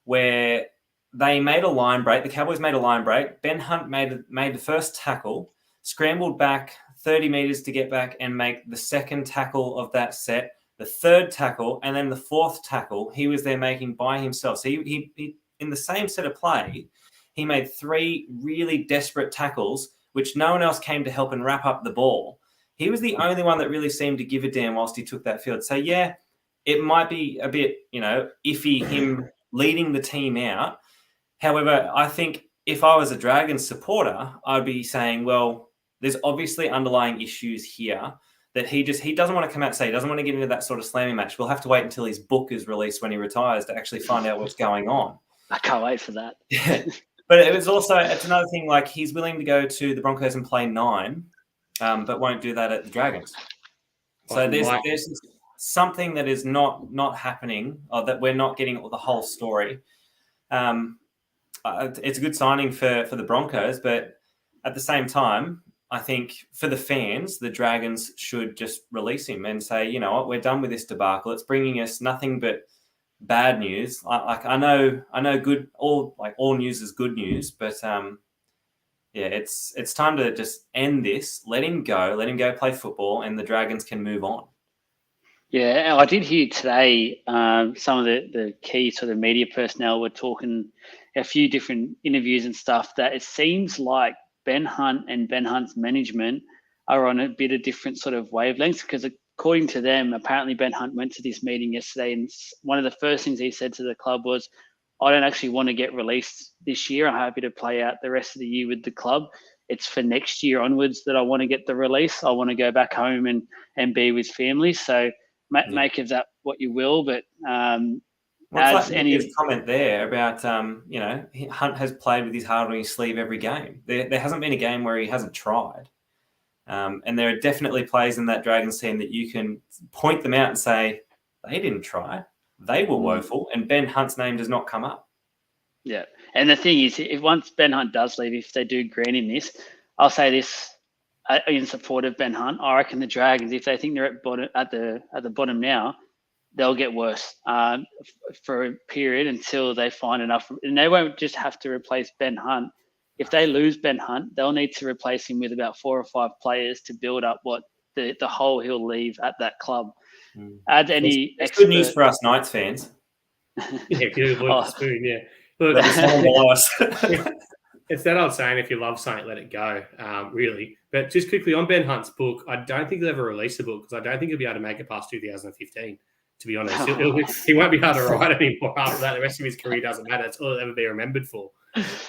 where they made a line break. The Cowboys made a line break. Ben Hunt made the first tackle, scrambled back 30 meters to get back and make the second tackle of that set, the third tackle, and then the fourth tackle he was there making by himself. So he in the same set of play, he made 3 really desperate tackles, which no one else came to help and wrap up the ball. He was the only one that really seemed to give a damn whilst he took that field. So, yeah, it might be a bit, iffy him leading the team out. However, I think if I was a Dragons supporter, I'd be saying, well, there's obviously underlying issues here that he doesn't want to come out and say. He doesn't want to get into that sort of slamming match. We'll have to wait until his book is released when he retires to actually find out what's going on. I can't wait for that. Yeah. But it's another thing, like he's willing to go to the Broncos and play 9, but won't do that at the Dragons. So there's something that is not happening, or that we're not getting the whole story. It's a good signing for the Broncos, but at the same time, I think for the fans, the Dragons should just release him and say, you know what, we're done with this debacle. It's bringing us nothing but bad news. I know all news is good news, but it's time to just end this. Let him go play football, and the Dragons can move on. Yeah, I did hear today some of the key sort of media personnel were talking a few different interviews and stuff that it seems like Ben Hunt and Ben Hunt's management are on a bit of different sort of wavelengths because according to them, apparently Ben Hunt went to this meeting yesterday and one of the first things he said to the club was, I don't actually want to get released this year. I'm happy to play out the rest of the year with the club. It's for next year onwards that I want to get the release. I want to go back home and be with family. So make of that what you will, but like his comment there about Hunt has played with his heart on his sleeve every game. There hasn't been a game where he hasn't tried, and there are definitely players in that Dragons team that you can point them out and say they didn't try, they were woeful, and Ben Hunt's name does not come up. Yeah, and the thing is, if once Ben Hunt does leave, if they do grant him this, I'll say this. In support of Ben Hunt, I reckon the Dragons, if they think they're at the bottom now, they'll get worse for a period until they find enough. And they won't just have to replace Ben Hunt. If they lose Ben Hunt, they'll need to replace him with about 4 or 5 players to build up what the hole he'll leave at that club. Add any it's good news for us Knights fans. Yeah, good the spoon. Yeah, look, it's that old saying: if you love something, let it go. Really. But just quickly on Ben Hunt's book, I don't think he'll ever release a book because I don't think he'll be able to make it past 2015. To be honest, he won't be able to write anymore after that. The rest of his career doesn't matter. It's all he'll ever be remembered for.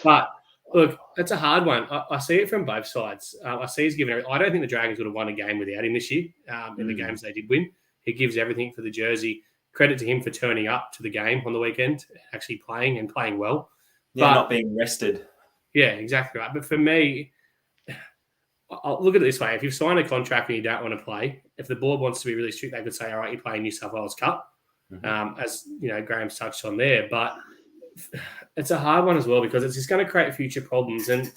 But look, it's a hard one. I see it from both sides. I see he's given. I don't think the Dragons would have won a game without him this year. In the games they did win, he gives everything for the jersey. Credit to him for turning up to the game on the weekend, actually playing and playing well. Yeah, not being rested. Yeah, exactly right. But for me, I'll look at it this way. If you've signed a contract and you don't want to play, if the board wants to be really strict, they could say, all right, you're playing New South Wales Cup, as Graham's touched on there. But it's a hard one as well because it's just going to create future problems and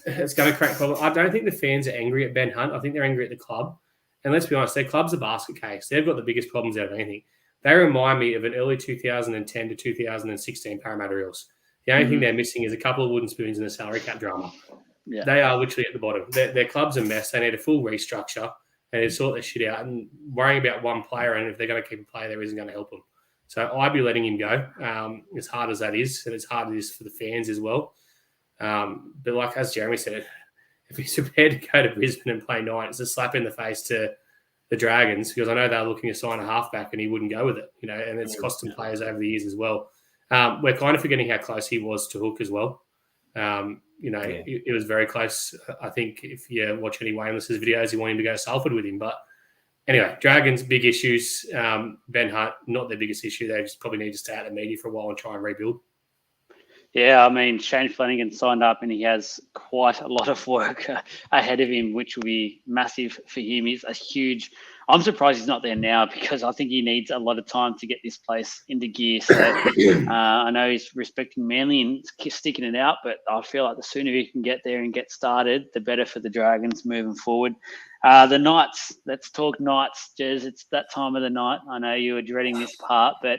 it's going to create problems. I don't think the fans are angry at Ben Hunt. I think they're angry at the club. And let's be honest, their club's a basket case. They've got the biggest problems out of anything. They remind me of an early 2010 to 2016 Parramatta Eels. The only thing they're missing is a couple of wooden spoons and a salary cap drama. Yeah. They are literally at the bottom. Their club's a mess. They need a full restructure and to sort their shit out. And worrying about one player and if they're going to keep a player there isn't going to help them. So I'd be letting him go, as hard as that is, and as hard as it is for the fans as well. But like as Jeremy said, if he's prepared to go to Brisbane and play 9, it's a slap in the face to the Dragons because I know they're looking to sign a halfback and he wouldn't go with it, and it's cost them players over the years as well. We're kind of forgetting how close he was to Hook as well. It was very close. I think if you watch any Wainless's videos, you want him to go to Salford with him. But anyway, Dragons, big issues. Ben Hunt, not their biggest issue. They just probably need to stay out of the media for a while and try and rebuild. Yeah, I mean, Shane Flanagan signed up and he has quite a lot of work ahead of him, which will be massive for him. He's a huge... I'm surprised he's not there now because I think he needs a lot of time to get this place into gear. So I know he's respecting Manly and sticking it out, but I feel like the sooner he can get there and get started, the better for the Dragons moving forward. The Knights, let's talk Knights, Jez. It's that time of the night. I know you were dreading this part, but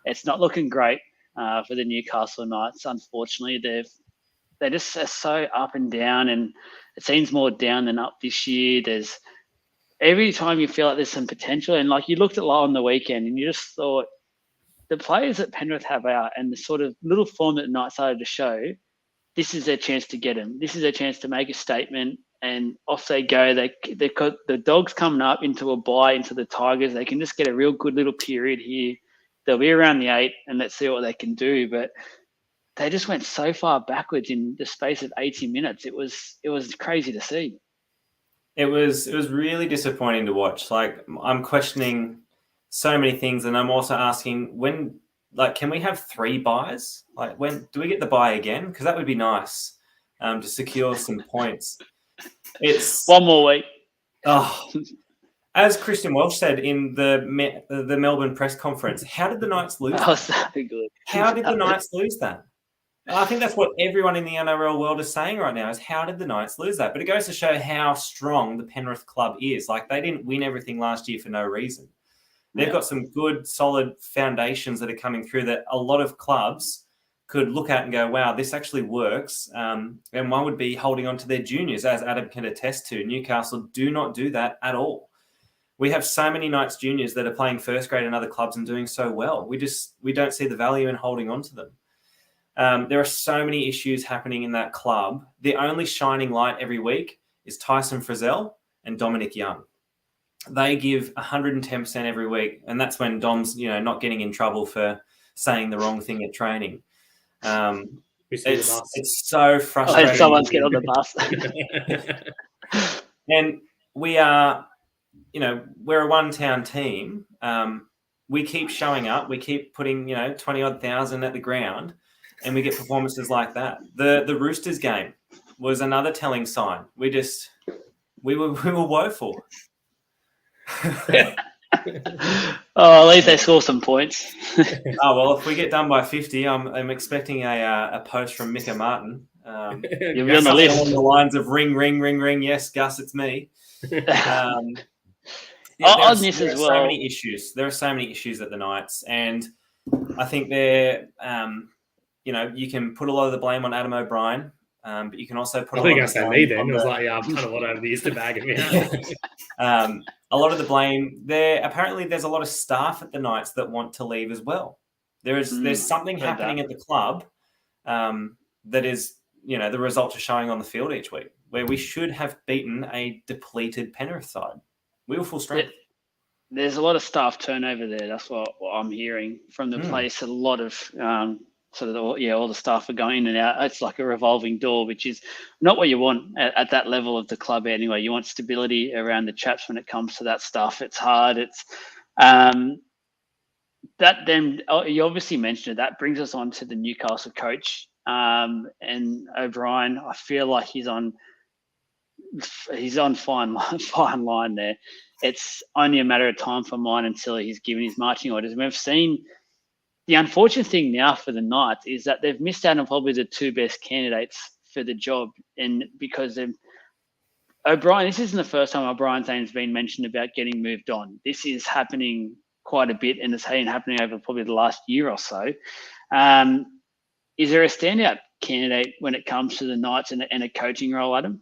it's not looking great for the Newcastle Knights. Unfortunately, they're just so up and down, and it seems more down than up this year. There's every time you feel like there's some potential, and like you looked at on the weekend, and you just thought the players that Penrith have out and the sort of little form that the Knights started to show, this is their chance to get them. This is their chance to make a statement, and off they go. They've got the Dogs coming up into a bye into the Tigers. They can just get a real good little period here. They'll be around the 8, and let's see what they can do. But they just went so far backwards in the space of 80 minutes. It was crazy to see. It was really disappointing to watch. Like, I'm questioning so many things, and I'm also asking can we have 3 buys? Like, when do we get the buy again? Because that would be nice to secure some points. It's 1 more week. Oh. As Christian Walsh said in the Melbourne press conference, how did the Knights lose that? So good. How did the Knights lose that? I think that's what everyone in the NRL world is saying right now is how did the Knights lose that? But it goes to show how strong the Penrith club is. Like, they didn't win everything last year for no reason. They've got some good, solid foundations that are coming through that a lot of clubs could look at and go, wow, this actually works. And one would be holding on to their juniors, as Adam can attest to. Newcastle do not do that at all. We have so many Knights juniors that are playing first grade in other clubs and doing so well. We don't see the value in holding on to them. There are so many issues happening in that club. The only shining light every week is Tyson Frizzell and Dominic Young. They give 110% every week, and that's when Dom's, not getting in trouble for saying the wrong thing at training. It's so frustrating. Someone's get on the bus. And we are, we're a one-town team. We keep showing up. We keep putting, 20-odd thousand at the ground, and we get performances like that. The Roosters game was another telling sign. We were woeful. At least they score some points. Oh, well, if we get done by 50, I'm expecting a post from Micah Martin. You'll be on the list. Along the lines of ring, ring, ring, ring. Yes, Gus, it's me. There are so many issues. There are so many issues at the Knights, and I think they're, you can put a lot of the blame on Adam O'Brien, but you can also put. I think I said me then. It was like, I've done a lot over the years to bag him. A lot of the blame there. Apparently, there's a lot of staff at the Knights that want to leave as well. There's something happening at the club that is, the results are showing on the field each week, where we should have beaten a depleted Penrith side. We were full strength. There's a lot of staff turnover there. That's what I'm hearing from the place. A lot of all the staff are going in and out. It's like a revolving door, which is not what you want at that level of the club anyway. You want stability around the chaps when it comes to that stuff. It's hard. It's that. Then you obviously mentioned it. That brings us on to the Newcastle coach and O'Brien. I feel like he's on fine line there. It's only a matter of time for mine until he's given his marching orders. And we've seen the unfortunate thing now for the Knights is that they've missed out on probably the two best candidates for the job. And because O'Brien, this isn't the first time O'Brien's name's been mentioned about getting moved on. This is happening quite a bit, and it's been happening over probably the last year or so. Is there a standout candidate when it comes to the Knights and a coaching role, Adam?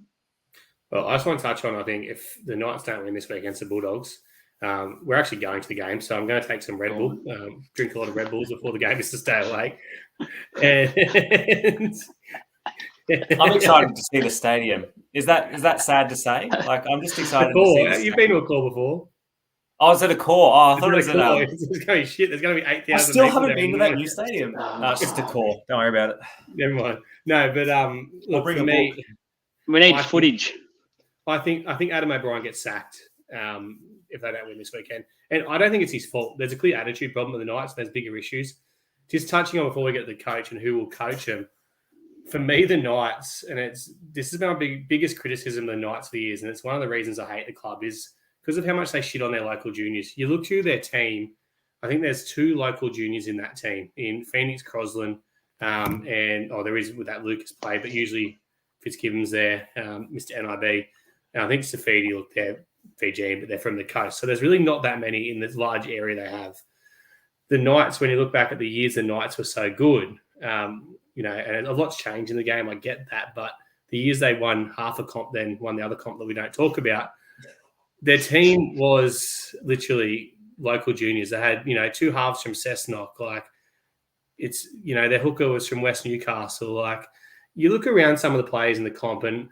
Well, I just want to touch on, I think, if the Knights don't win this week against the Bulldogs, we're actually going to the game, so I'm going to take some Red Bull, drink a lot of Red Bulls before the game is to stay awake. And I'm excited to see the stadium. Is that sad to say? Like, I'm just excited to see. You've been to a call before. I was at a core. I thought it was at It's going to be shit. There's going to be 8,000. I still haven't been to that new stadium. No, it's just a core. Don't worry about it. Never mind. No, but look, for me, we need footage. I think Adam O'Brien gets sacked if they don't win this weekend. And I don't think it's his fault. There's a clear attitude problem with the Knights. There's bigger issues. Just touching on before we get to the coach and who will coach him. For me, the Knights, and this has been my biggest criticism of the Knights for years, and it's one of the reasons I hate the club, is because of how much they shit on their local juniors. You look through their team, I think there's 2 local juniors in that team, in Phoenix Crosland, and there is with that Lucas play, but usually Fitzgibbon's there, Mr. NIB. And I think Safidi, look, they're Fijian, but they're from the coast. So there's really not that many in this large area they have. The Knights, when you look back at the years the Knights were so good, and a lot's changed in the game, I get that. But the years they won half a comp, then won the other comp that we don't talk about, their team was literally local juniors. They had, 2 halves from Cessnock. Like, it's, their hooker was from West Newcastle. Like, you look around some of the players in the comp, and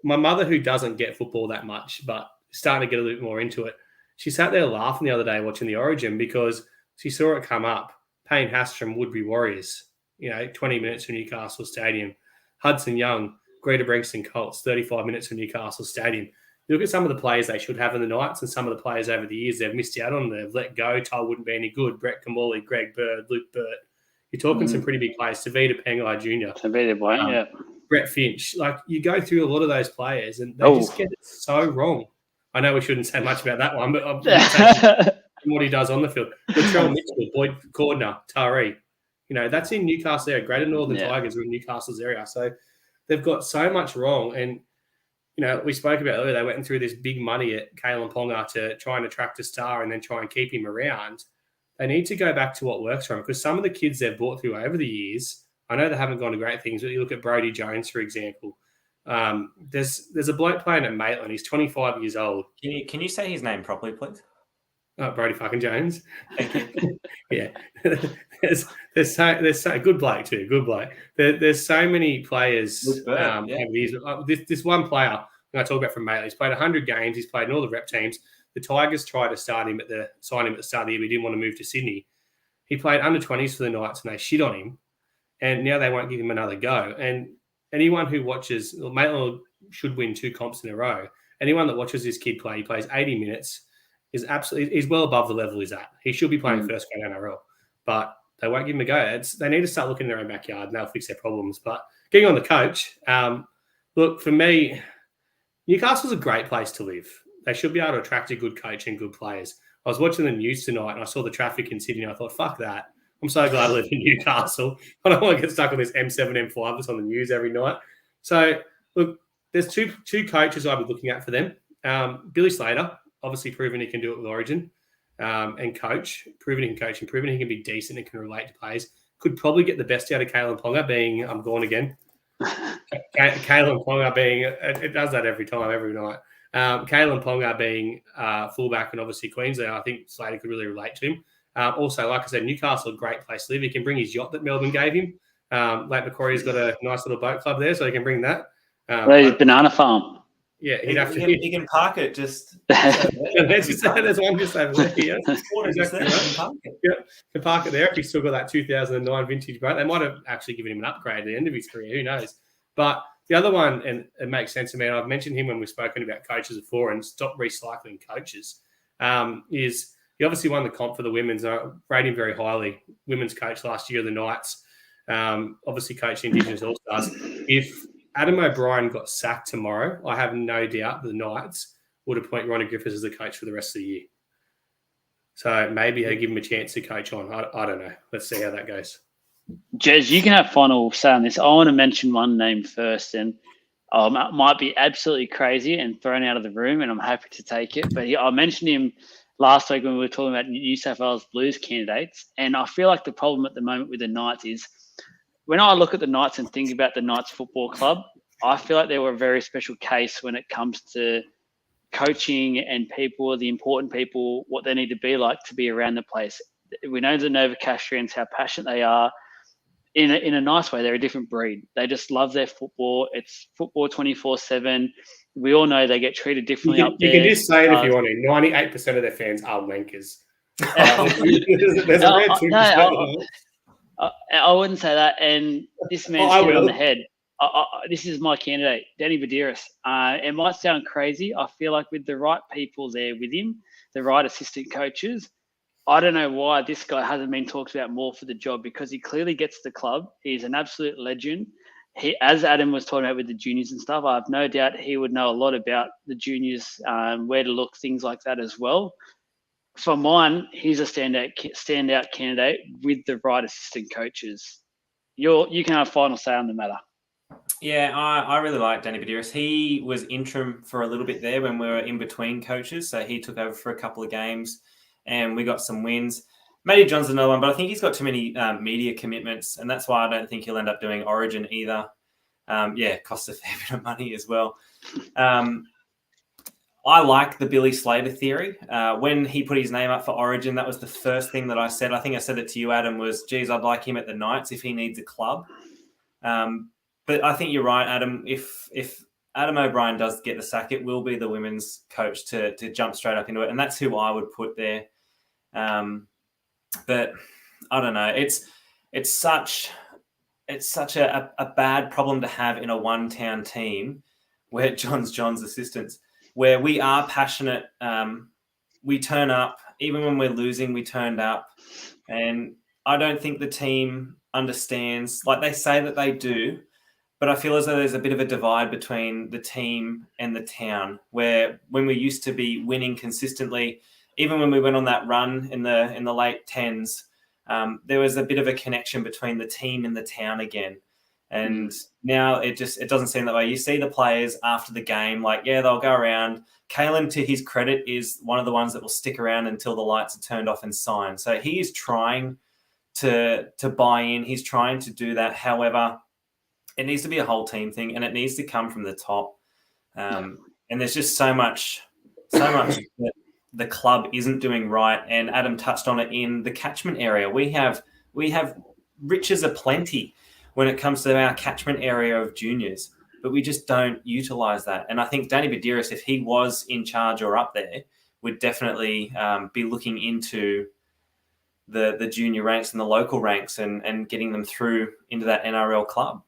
my mother, who doesn't get football that much, but starting to get a little bit more into it, she sat there laughing the other day watching the Origin because she saw it come up. Payne Haas from Woodbury Warriors, 20 minutes from Newcastle Stadium. Hudson Young, Greater Brankston Colts, 35 minutes from Newcastle Stadium. You look at some of the players they should have in the Knights and some of the players over the years they've missed out on. They've let go. Tyler wouldn't be any good. Brett Kamali, Greg Bird, Luke Burt. You're talking some pretty big players. Tavita Pengai Jr. Tavita Boy, yeah. Brett Finch. Like, you go through a lot of those players and they just get it so wrong. I know we shouldn't say much about that one, but I'm saying what he does on the field. Latrell Mitchell, Boyd Cordner, Taree. That's in Newcastle area. Greater Northern Tigers are in Newcastle's area. So they've got so much wrong. And, we spoke about earlier, they went through this big money at Kalen Ponga to try and attract a star and then try and keep him around. They need to go back to what works for them, because some of the kids they've brought through over the years, I know they haven't gone to great things, but you look at Brodie Jones, for example. There's a bloke playing at Maitland. He's 25 years old. Can you say his name properly, please? Oh, Brody fucking Jones. Thank you. Yeah. there's so good bloke too. Good bloke. There's so many players. This one player I'm going to talk about from Maitland. He's played 100 games. He's played in all the rep teams. The Tigers tried to sign him at the start of the year. We didn't want to move to Sydney. He played under 20s for the Knights and they shit on him. And now they won't give him another go. And anyone who watches, Maitland should win 2 comps in a row. Anyone that watches this kid play, he plays 80 minutes. He's well above the level he's at. He should be playing first grade NRL, but they won't give him a go. They need to start looking in their own backyard and they'll fix their problems. But getting on the coach, look, for me, Newcastle's a great place to live. They should be able to attract a good coach and good players. I was watching the news tonight and I saw the traffic in Sydney and I thought, fuck that. I'm so glad I live in Newcastle. I don't want to get stuck on this M7, M5 that's on the news every night. So, look, there's two coaches I'll be looking at for them. Billy Slater, obviously proven he can do it with Origin, and coach, proven he can coach and proven he can be decent and can relate to players. Could probably get the best out of Kalen Ponga being, I'm gone again. Kalen Ponga being, it does that every time, every night. Kalen Ponga being fullback and obviously Queensland, I think Slater could really relate to him. Also, like I said, Newcastle, a great place to live. He can bring his yacht that Melbourne gave him. Lake Macquarie's got a nice little boat club there, so he can bring that. Banana farm. Yeah, he can park it just. There's one just over there. Yeah. Can park it there if he's still got that 2009 vintage boat. They might have actually given him an upgrade at the end of his career. Who knows? But the other one, and it makes sense to me, and I've mentioned him when we've spoken about coaches before and stop recycling coaches, is he obviously won the comp for the women's. I rate him very highly. Women's coach last year of the Knights. Obviously coached Indigenous All-Stars. If Adam O'Brien got sacked tomorrow, I have no doubt the Knights would appoint Ronnie Griffiths as the coach for the rest of the year. So maybe they give him a chance to coach on. I don't know. Let's see how that goes. Jez, you can have final say on this. I want to mention one name first, and it might be absolutely crazy and thrown out of the room, and I'm happy to take it. But I mentioned him last week when we were talking about New South Wales Blues candidates, and I feel like the problem at the moment with the Knights is when I look at the Knights and think about the Knights Football Club, I feel like they were a very special case when it comes to coaching and people, the important people, what they need to be like to be around the place. We know the Novocastrians, how passionate they are. In a nice way, they're a different breed. They just love their football. It's football 24/7. We all know they get treated differently up there. You can just say it if you want to. 98% of their fans are wankers. There's a red 2%. I wouldn't say that. And this man's hit on the head. This is my candidate, Danny Badiris. It might sound crazy. I feel like with the right people there with him, the right assistant coaches, I don't know why this guy hasn't been talked about more for the job, because he clearly gets the club. He's an absolute legend. He, as Adam was talking about with the juniors and stuff, I have no doubt he would know a lot about the juniors, where to look, things like that as well. For mine, he's a standout candidate with the right assistant coaches. You can have final say on the matter. Yeah, I really like Danny Badiris. He was interim for a little bit there when we were in between coaches, so he took over for a couple of games, and we got some wins. Matty John's another one, but I think he's got too many media commitments, and that's why I don't think he'll end up doing Origin either. Costs a fair bit of money as well. I like the Billy Slater theory. When he put his name up for Origin, that was the first thing that I said. I think I said it to you, Adam, was, geez, I'd like him at the Knights if he needs a club. But I think you're right, Adam. If Adam O'Brien does get the sack, it will be the women's coach to jump straight up into it. And that's who I would put there. But I don't know. It's such a bad problem to have in a one-town team where John's assistants, where we are passionate. We turn up. Even when we're losing, we turned up. And I don't think the team understands. Like, they say that they do, but I feel as though there's a bit of a divide between the team and the town, where when we used to be winning consistently, even when we went on that run in the late 10s, there was a bit of a connection between the team and the town again. And now it doesn't seem that way. You see the players after the game, like, yeah, they'll go around. Kalen, to his credit, is one of the ones that will stick around until the lights are turned off and sign. So he is trying to buy in. He's trying to do that. However, it needs to be a whole team thing, and it needs to come from the top. And there's just so much that the club isn't doing right. And Adam touched on it in the catchment area. We have riches aplenty when it comes to our catchment area of juniors, but we just don't utilise that. And I think Danny Badiris, if he was in charge or up there, would definitely be looking into the junior ranks and the local ranks and getting them through into that NRL club.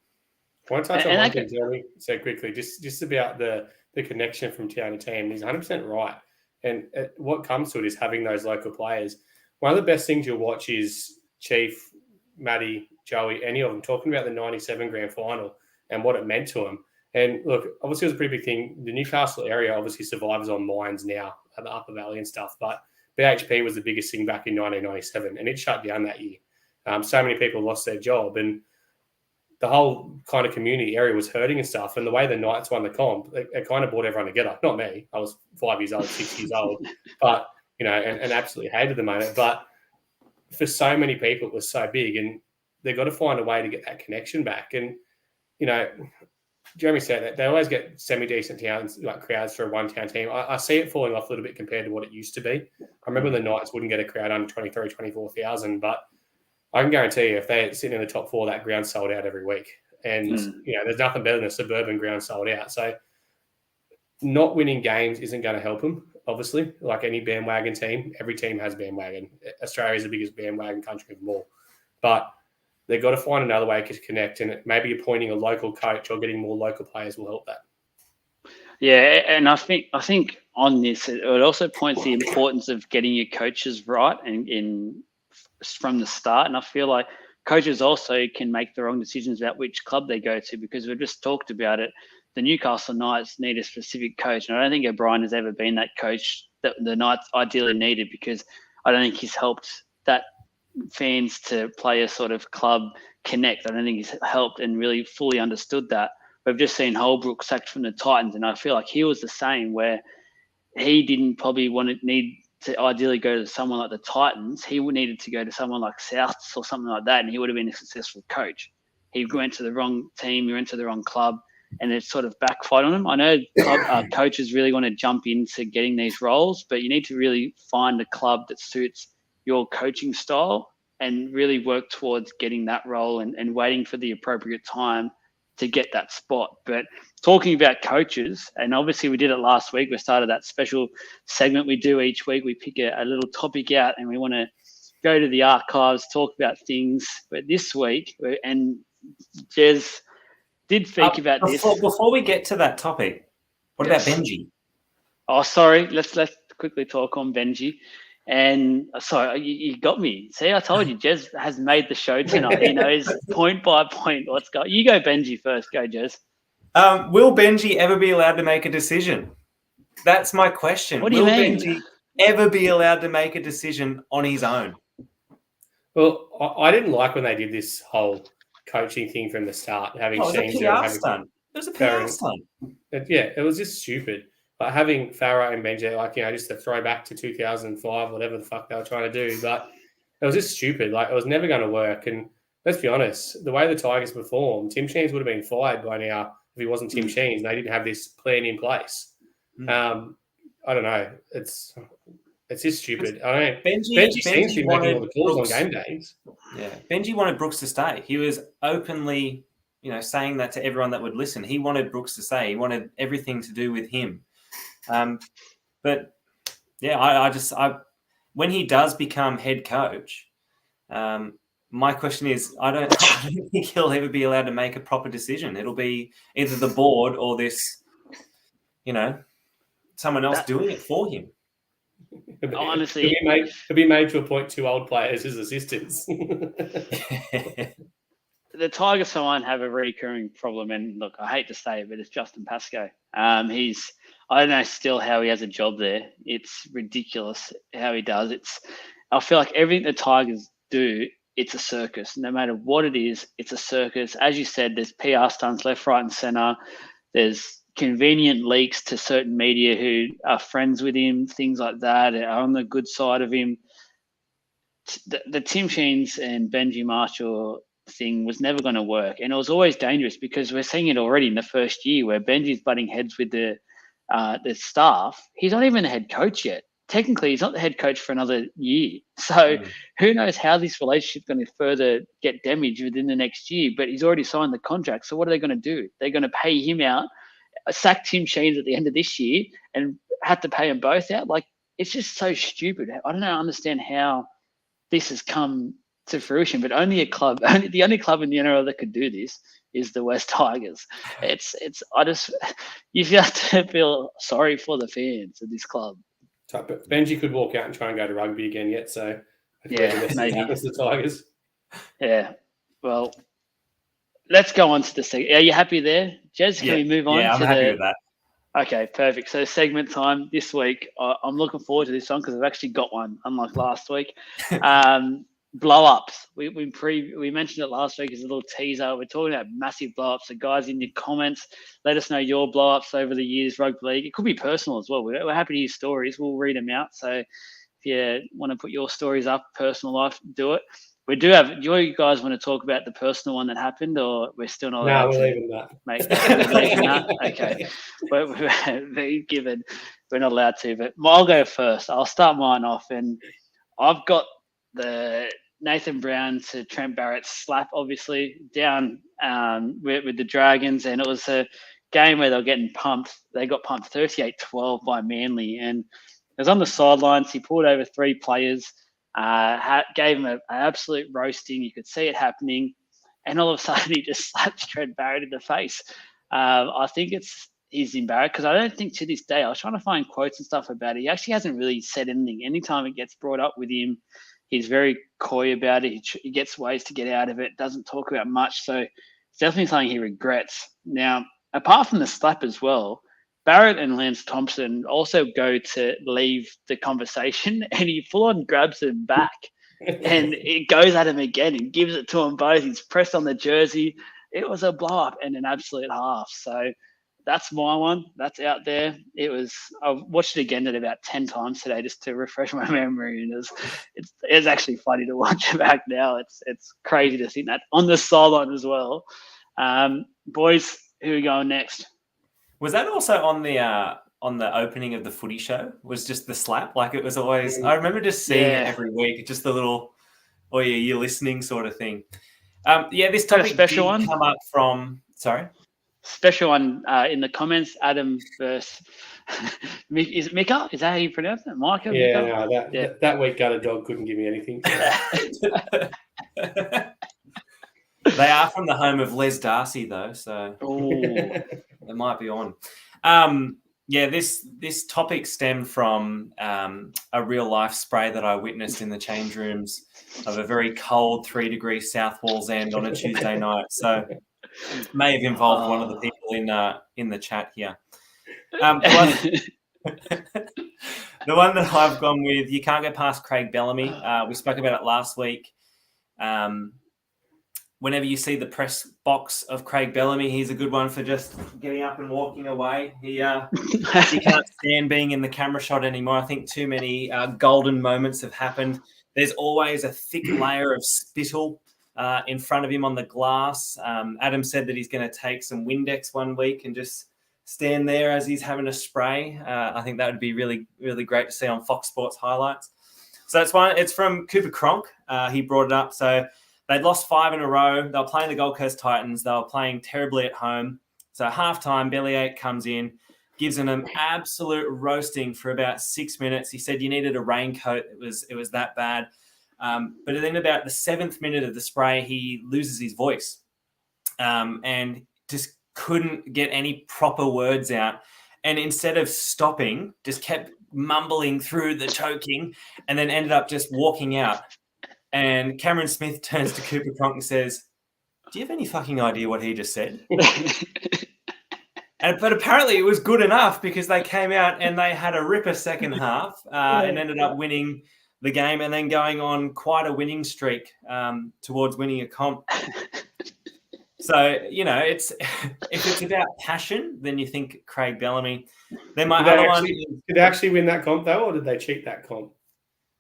I want to touch on one thing, Jeremy, so quickly, just about the connection from town to team. He's 100% right. And what comes to it is having those local players. One of the best things you'll watch is Chief, Matty, Joey, any of them talking about the 97 grand final and what it meant to them. And look, obviously it was a pretty big thing. The Newcastle area obviously survives on mines now at the Upper Valley and stuff, but BHP was the biggest thing back in 1997 and it shut down that year. So many people lost their job and the whole kind of community area was hurting and stuff. And the way the Knights won the comp, it kind of brought everyone together. Not me. I was 5 years old, 6 years old, but, you know, and absolutely hated the moment. But for so many people, it was so big and they've got to find a way to get that connection back. And, you know, Jeremy said that they always get semi-decent towns, like crowds for a one-town team. I see it falling off a little bit compared to what it used to be. I remember the Knights wouldn't get a crowd under 23, 24,000, but I can guarantee you if they're sitting in the top four, that ground sold out every week. And, you know, there's nothing better than a suburban ground sold out. So not winning games isn't going to help them, obviously. Like any bandwagon team, every team has bandwagon. Australia's the biggest bandwagon country of them all. But they've got to find another way to connect, and maybe appointing a local coach or getting more local players will help that. Yeah, and I think on this, it also points the importance of getting your coaches right and from the start. And I feel like coaches also can make the wrong decisions about which club they go to, because we've just talked about it. The Newcastle Knights need a specific coach, and I don't think O'Brien has ever been that coach that the Knights ideally needed, because I don't think he's helped that fans to player sort of club connect. I don't think he's helped and really fully understood that. We've just seen Holbrook sacked from the Titans, and I feel like he was the same, where he didn't probably need to ideally go to someone like the Titans. He needed to go to someone like Souths or something like that, and he would have been a successful coach. He went to the wrong team, he went to the wrong club, and it sort of backfired on him. I know coaches really want to jump into getting these roles, but you need to really find a club that suits your coaching style and really work towards getting that role and waiting for the appropriate time to get that spot. But talking about coaches, and obviously we did it last week, we started that special segment we do each week. We pick a little topic out and we want to go to the archives, talk about things. But this week, and Jez did think about this. Before we get to that topic, what about Benji? Oh, sorry. Let's quickly talk on Benji. And sorry, you got me. See, I told you, Jez has made the show tonight. He knows point by point what's going. You go Benji first. Go, Jez. Will Benji ever be allowed to make a decision? That's my question. What do you mean? Will Benji ever be allowed to make a decision on his own? Well, I didn't like when they did this whole coaching thing from the start. Having scenes, it was a PR stunt. Yeah, it was just stupid. Like having Farah and Benji, like, you know, just a throwback to 2005, whatever the fuck they were trying to do. But it was just stupid. Like, it was never going to work. And let's be honest, the way the Tigers performed, Tim Sheens would have been fired by now if he wasn't Tim Sheens. They didn't have this plan in place. I don't know. It's just stupid. I don't know. Benji seems to be making all the calls on game days. Yeah, Benji wanted Brooks to stay. He was openly, you know, saying that to everyone that would listen. He wanted Brooks to stay. He wanted everything to do with him. But yeah, I when he does become head coach, my question is, I don't think he'll ever be allowed to make a proper decision. It'll be either the board or this, you know, someone else doing it for him. Honestly, he'll be made to appoint 2 old players as assistants. The Tigers sign have a recurring problem, and look, I hate to say it, but it's Justin Pascoe. I don't know still how he has a job there. It's ridiculous how he does. I feel like everything the Tigers do, it's a circus. No matter what it is, it's a circus. As you said, there's PR stunts left, right, and centre. There's convenient leaks to certain media who are friends with him, things like that, are on the good side of him. The Tim Sheens and Benji Marshall thing was never going to work. And it was always dangerous because we're seeing it already in the first year where Benji's butting heads with the staff. He's not even a head coach yet. Technically, he's not the head coach for another year. So who knows how this relationship is going to further get damaged within the next year. But he's already signed the contract. So what are they going to do? They're going to pay him out, sack Tim Sheens at the end of this year, and have to pay them both out. Like, it's just so stupid. I don't understand how this has come to fruition. But the only club in the NRL that could do this is the West Tigers. You have to feel sorry for the fans of this club. Benji could walk out and try and go to rugby again yet, so maybe happens to the Tigers. Yeah. Well, let's go on to the segment. Are you happy there, Jez? Can we move on? Yeah, I'm happy with that. Okay, perfect. So segment time this week. I'm looking forward to this one because I've actually got one, unlike last week. Blow-ups. We mentioned it last week as a little teaser. We're talking about massive blow-ups. So guys, in your comments, let us know your blow-ups over the years, Rugby League. It could be personal as well. We're happy to hear stories. We'll read them out. So if you want to put your stories up, personal life, do it. We do have. Do you guys want to talk about the personal one that happened, or we're still not allowed we're to? leaving that. We're leaving that. Okay. We're not allowed to, but I'll go first. I'll start mine off, and I've got the Nathan Brown to Trent Barrett slap, obviously, down with the Dragons, and it was a game where they were getting pumped. They got pumped 38-12 by Manly, and it was on the sidelines. He pulled over 3 players, gave him an absolute roasting. You could see it happening, and all of a sudden he just slaps Trent Barrett in the face. I think he's embarrassed because I don't think to this day, I was trying to find quotes and stuff about it. He actually hasn't really said anything. Anytime it gets brought up with him, he's very coy about it. He gets ways to get out of it, doesn't talk about much. So it's definitely something he regrets. Now, apart from the slap as well, Barrett and Lance Thompson also go to leave the conversation, and he full-on grabs him back and it goes at him again and gives it to them both. He's pressed on the jersey. It was a blow-up and an absolute half. So that's my one. That's out there. I watched it again about 10 times today just to refresh my memory, and it's actually funny to watch it back now. It's crazy to see that on the sideline as well. Boys, who are going next? Was that also on the opening of the footy show? Was just the slap? Like, it was always, I remember just seeing it every week. Just the little, oh yeah, you're listening sort of thing. This topic special one come up from, sorry? Special one in the comments, Adam versus, is it Mika? Is that how you pronounce it? Micah? Yeah, no, that week Gutter Dog couldn't give me anything. They are from the home of Les Darcy, though, so it might be on. This topic stemmed from a real-life spray that I witnessed in the change rooms of a very cold 3-degree South Wallsend on a Tuesday night. So may have involved one of the people in the chat here. The one that I've gone with, you can't get past Craig Bellamy. We spoke about it last week. Whenever you see the press box of Craig Bellamy, he's a good one for just getting up and walking away. He can't stand being in the camera shot anymore. I think too many golden moments have happened. There's always a thick layer of spittle in front of him on the glass. Adam said that he's going to take some Windex one week and just stand there as he's having a spray. I think that would be really, really great to see on Fox Sports highlights. So it's from Cooper Cronk. He brought it up. So they'd lost 5 in a row. They were playing the Gold Coast Titans. They were playing terribly at home. So halftime, Bellyache comes in, gives them an absolute roasting for about 6 minutes. He said you needed a raincoat. It was that bad. But then about the 7th minute of the spray, he loses his voice and just couldn't get any proper words out. And instead of stopping, just kept mumbling through the choking and then ended up just walking out. And Cameron Smith turns to Cooper Cronk and says, "Do you have any fucking idea what he just said?" But apparently it was good enough because they came out and they had a ripper second half and ended up winning the game and then going on quite a winning streak towards winning a comp. So, if it's about passion, then you think Craig Bellamy. Then my other one. Did they actually win that comp though, or did they cheat that comp?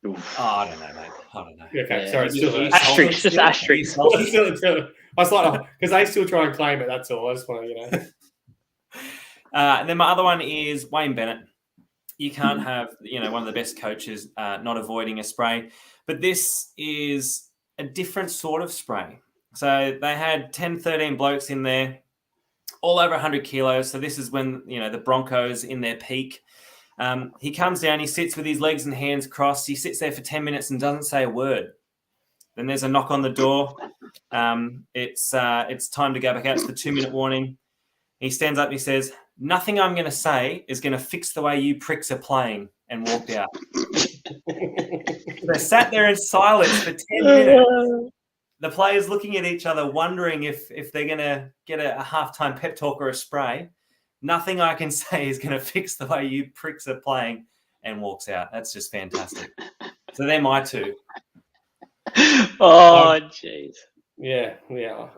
Oh, I don't know, mate. I don't know. Okay, Yeah. sorry, it's still hurts. Asterisk, just asterisk. I was like, because they still try and claim it. That's all. I just want to, And then my other one is Wayne Bennett. You can't have, one of the best coaches not avoiding a spray. But this is a different sort of spray. So they had 10, 13 blokes in there, all over 100 kilos. So this is when, the Broncos in their peak. He comes down, he sits with his legs and hands crossed. He sits there for 10 minutes and doesn't say a word. Then there's a knock on the door. It's time to go back out. It's the 2-minute warning. He stands up and he says, "Nothing I'm going to say is going to fix the way you pricks are playing," and walked out. They sat there in silence for 10 minutes. The players looking at each other, wondering if they're going to get a halftime pep talk or a spray. "Nothing I can say is going to fix the way you pricks are playing," and walks out. That's just fantastic. So they're my two. Oh, jeez. Yeah,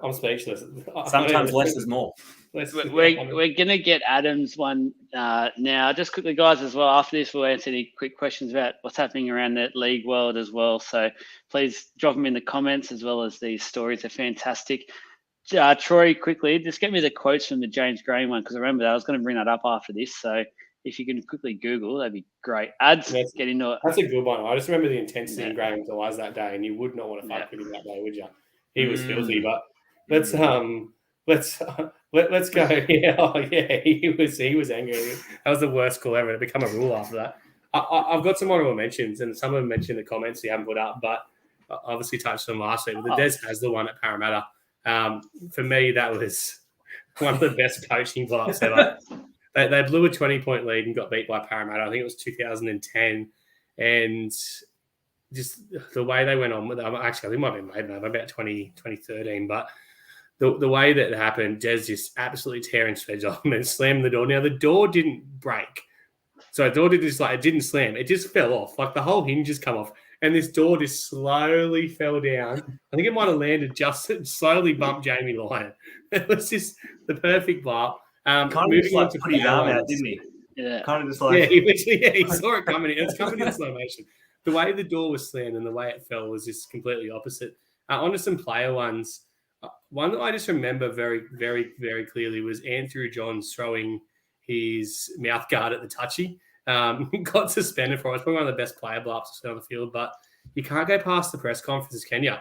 I'm speechless. Sometimes less is more. We're going to get Adam's one now. Just quickly, guys, as well, after this, we'll answer any quick questions about what's happening around the league world as well. So please drop them in the comments, as well as these stories are fantastic. Troy, quickly, just get me the quotes from the James Graham one, because I remember that. I was going to bring that up after this. So if you can quickly Google, that'd be great. Ads, get into it. That's a good one. I just remember the intensity in Graham's eyes that day, and you would not want to fuck with him that day, would you? He was filthy. But let's go. Yeah, he was angry. That was the worst call ever. It became a rule after that. I've got some honorable mentions, and some of them mentioned in the comments you haven't put up, but I obviously touched on last week. But the Des Hasler one at Parramatta, for me, that was one of the best coaching blocks ever. They blew a 20-point lead and got beat by Parramatta. I think it was 2010, and just the way they went on with them. Actually, I think it might have been about 2013, but the way that it happened, Des just absolutely tearing shreds off and then slammed the door. Now, the door didn't break. So the door it didn't slam. It just fell off. Like the whole hinge just come off. And this door just slowly fell down. I think it might have landed just slowly bumped Jamie Lyon. It was just the perfect blow. Kind of just like put his arm out, didn't he? Yeah. Kind of just like... Yeah, he saw it coming. It was coming in slow motion. The way the door was slammed and the way it fell was just completely opposite. Onto some player ones. One that I just remember very, very, very clearly was Andrew Johns throwing his mouth guard at the touchy. Got suspended for it. It's probably one of the best player blow-ups on the field, but you can't go past the press conferences, can you?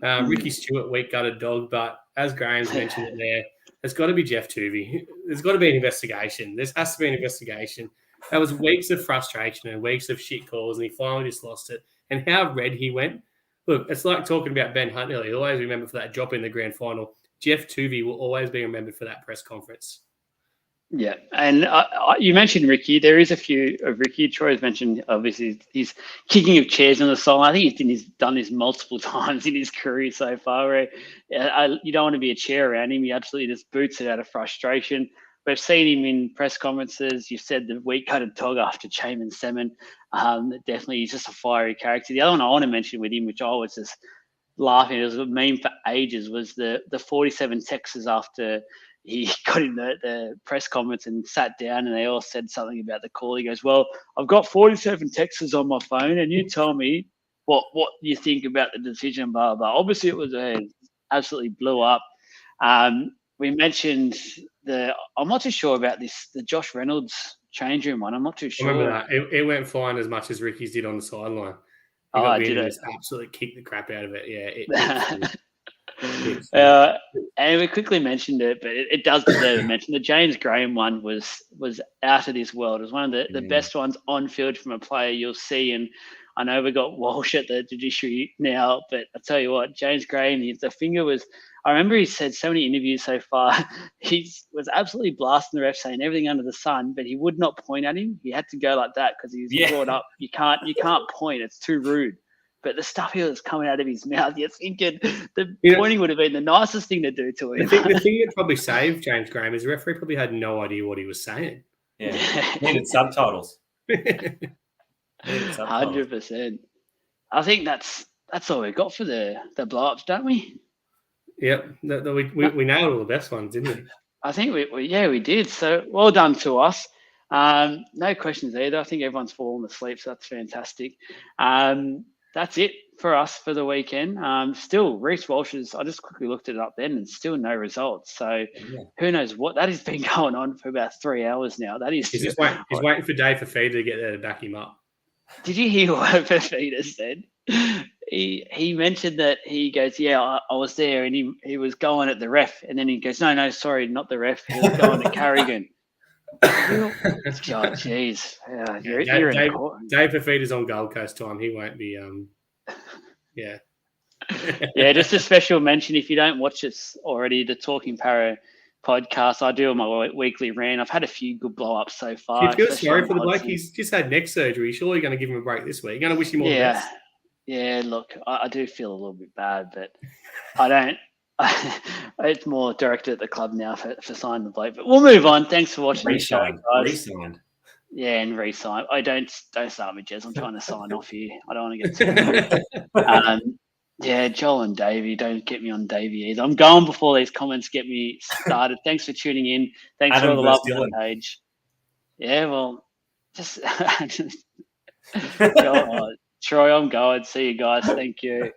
Ricky Stewart, weak gutted dog, but as Graham's mentioned it there, there's got to be Jeff Tuvey. There's got to be an investigation. There has to be an investigation. That was weeks of frustration and weeks of shit calls, and he finally just lost it. And how red he went. Look, it's like talking about Ben Hunt earlier. He'll always remember for that drop in the grand final. Jeff Tuvey will always be remembered for that press conference. Yeah, and you mentioned Ricky. There is a few of Ricky. Troy's mentioned, obviously, he's kicking of chairs on the song. I think he's done this multiple times in his career so far, where you don't want to be a chair around him. He absolutely just boots it out of frustration. We've seen him in press conferences. You've said the weak-cutted dog after Chaman Semen. Definitely, he's just a fiery character. The other one I want to mention with him, which I was just laughing, it was a meme for ages, was the 47 texts after he got in the press conference and sat down, and they all said something about the call. He goes, "Well, I've got 47 texts on my phone, and you tell me what you think about the decision, blah, blah." Obviously, it was absolutely blew up. We mentioned I'm not too sure about this, the Josh Reynolds change room one. I'm not too sure. I remember that. It went flying as much as Ricky's did on the sideline. I did it. Just absolutely kicked the crap out of it. Yeah. And we quickly mentioned it, but it does deserve a mention. The James Graham one was out of this world. It was one of the best ones on field from a player you'll see. And I know we got Walsh at the judiciary now, but I tell you what, James Graham, the finger was. I remember he said so many interviews so far. He was absolutely blasting the ref, saying everything under the sun, but he would not point at him. He had to go like that because he was brought up. You can't point. It's too rude. But the stuff he was coming out of his mouth, you're thinking the pointing would have been the nicest thing to do to him. The thing that probably saved James Graham is the referee probably had no idea what he was saying. Yeah. Needed subtitles. 100%. I think that's all we got for the blow-ups, don't we? Yep. We nailed all the best ones, didn't we? I think we did. So well done to us. No questions either. I think everyone's fallen asleep, so that's fantastic. That's it for us for the weekend. Still, Reece Walsh's, I just quickly looked it up then, and still no results. So who knows what that has been going on for about 3 hours now. That is. He's waiting for Dave Fafita to get there to back him up. Did you hear what Fafita said? He mentioned that he goes, I was there, and he was going at the ref, and then he goes, no, sorry, not the ref. He was going at Carrigan. Oh, jeez. Dave Fafita's on Gold Coast time. He won't be. Yeah. Yeah, just a special mention if you don't watch it already, the Talking Para podcast. I do my weekly rant. I've had a few good blow-ups so far. Do you feel sorry for the bloke? He's just had neck surgery. Surely you're going to give him a break this week. You're going to wish him all the best. Yeah, look, I do feel a little bit bad, but I don't. It's more directed at the club now for signing the bloke. But we'll move on. Thanks for watching the show, guys. Re-signed. Yeah, and re-sign. I don't start me, Jez. I'm trying to sign off here. I don't want to get too yeah, Joel and Davey. Don't get me on Davey either. I'm going before these comments get me started. Thanks for tuning in. Thanks for all the love on the page. Yeah, well, just Troy, I'm going. See you guys. Thank you.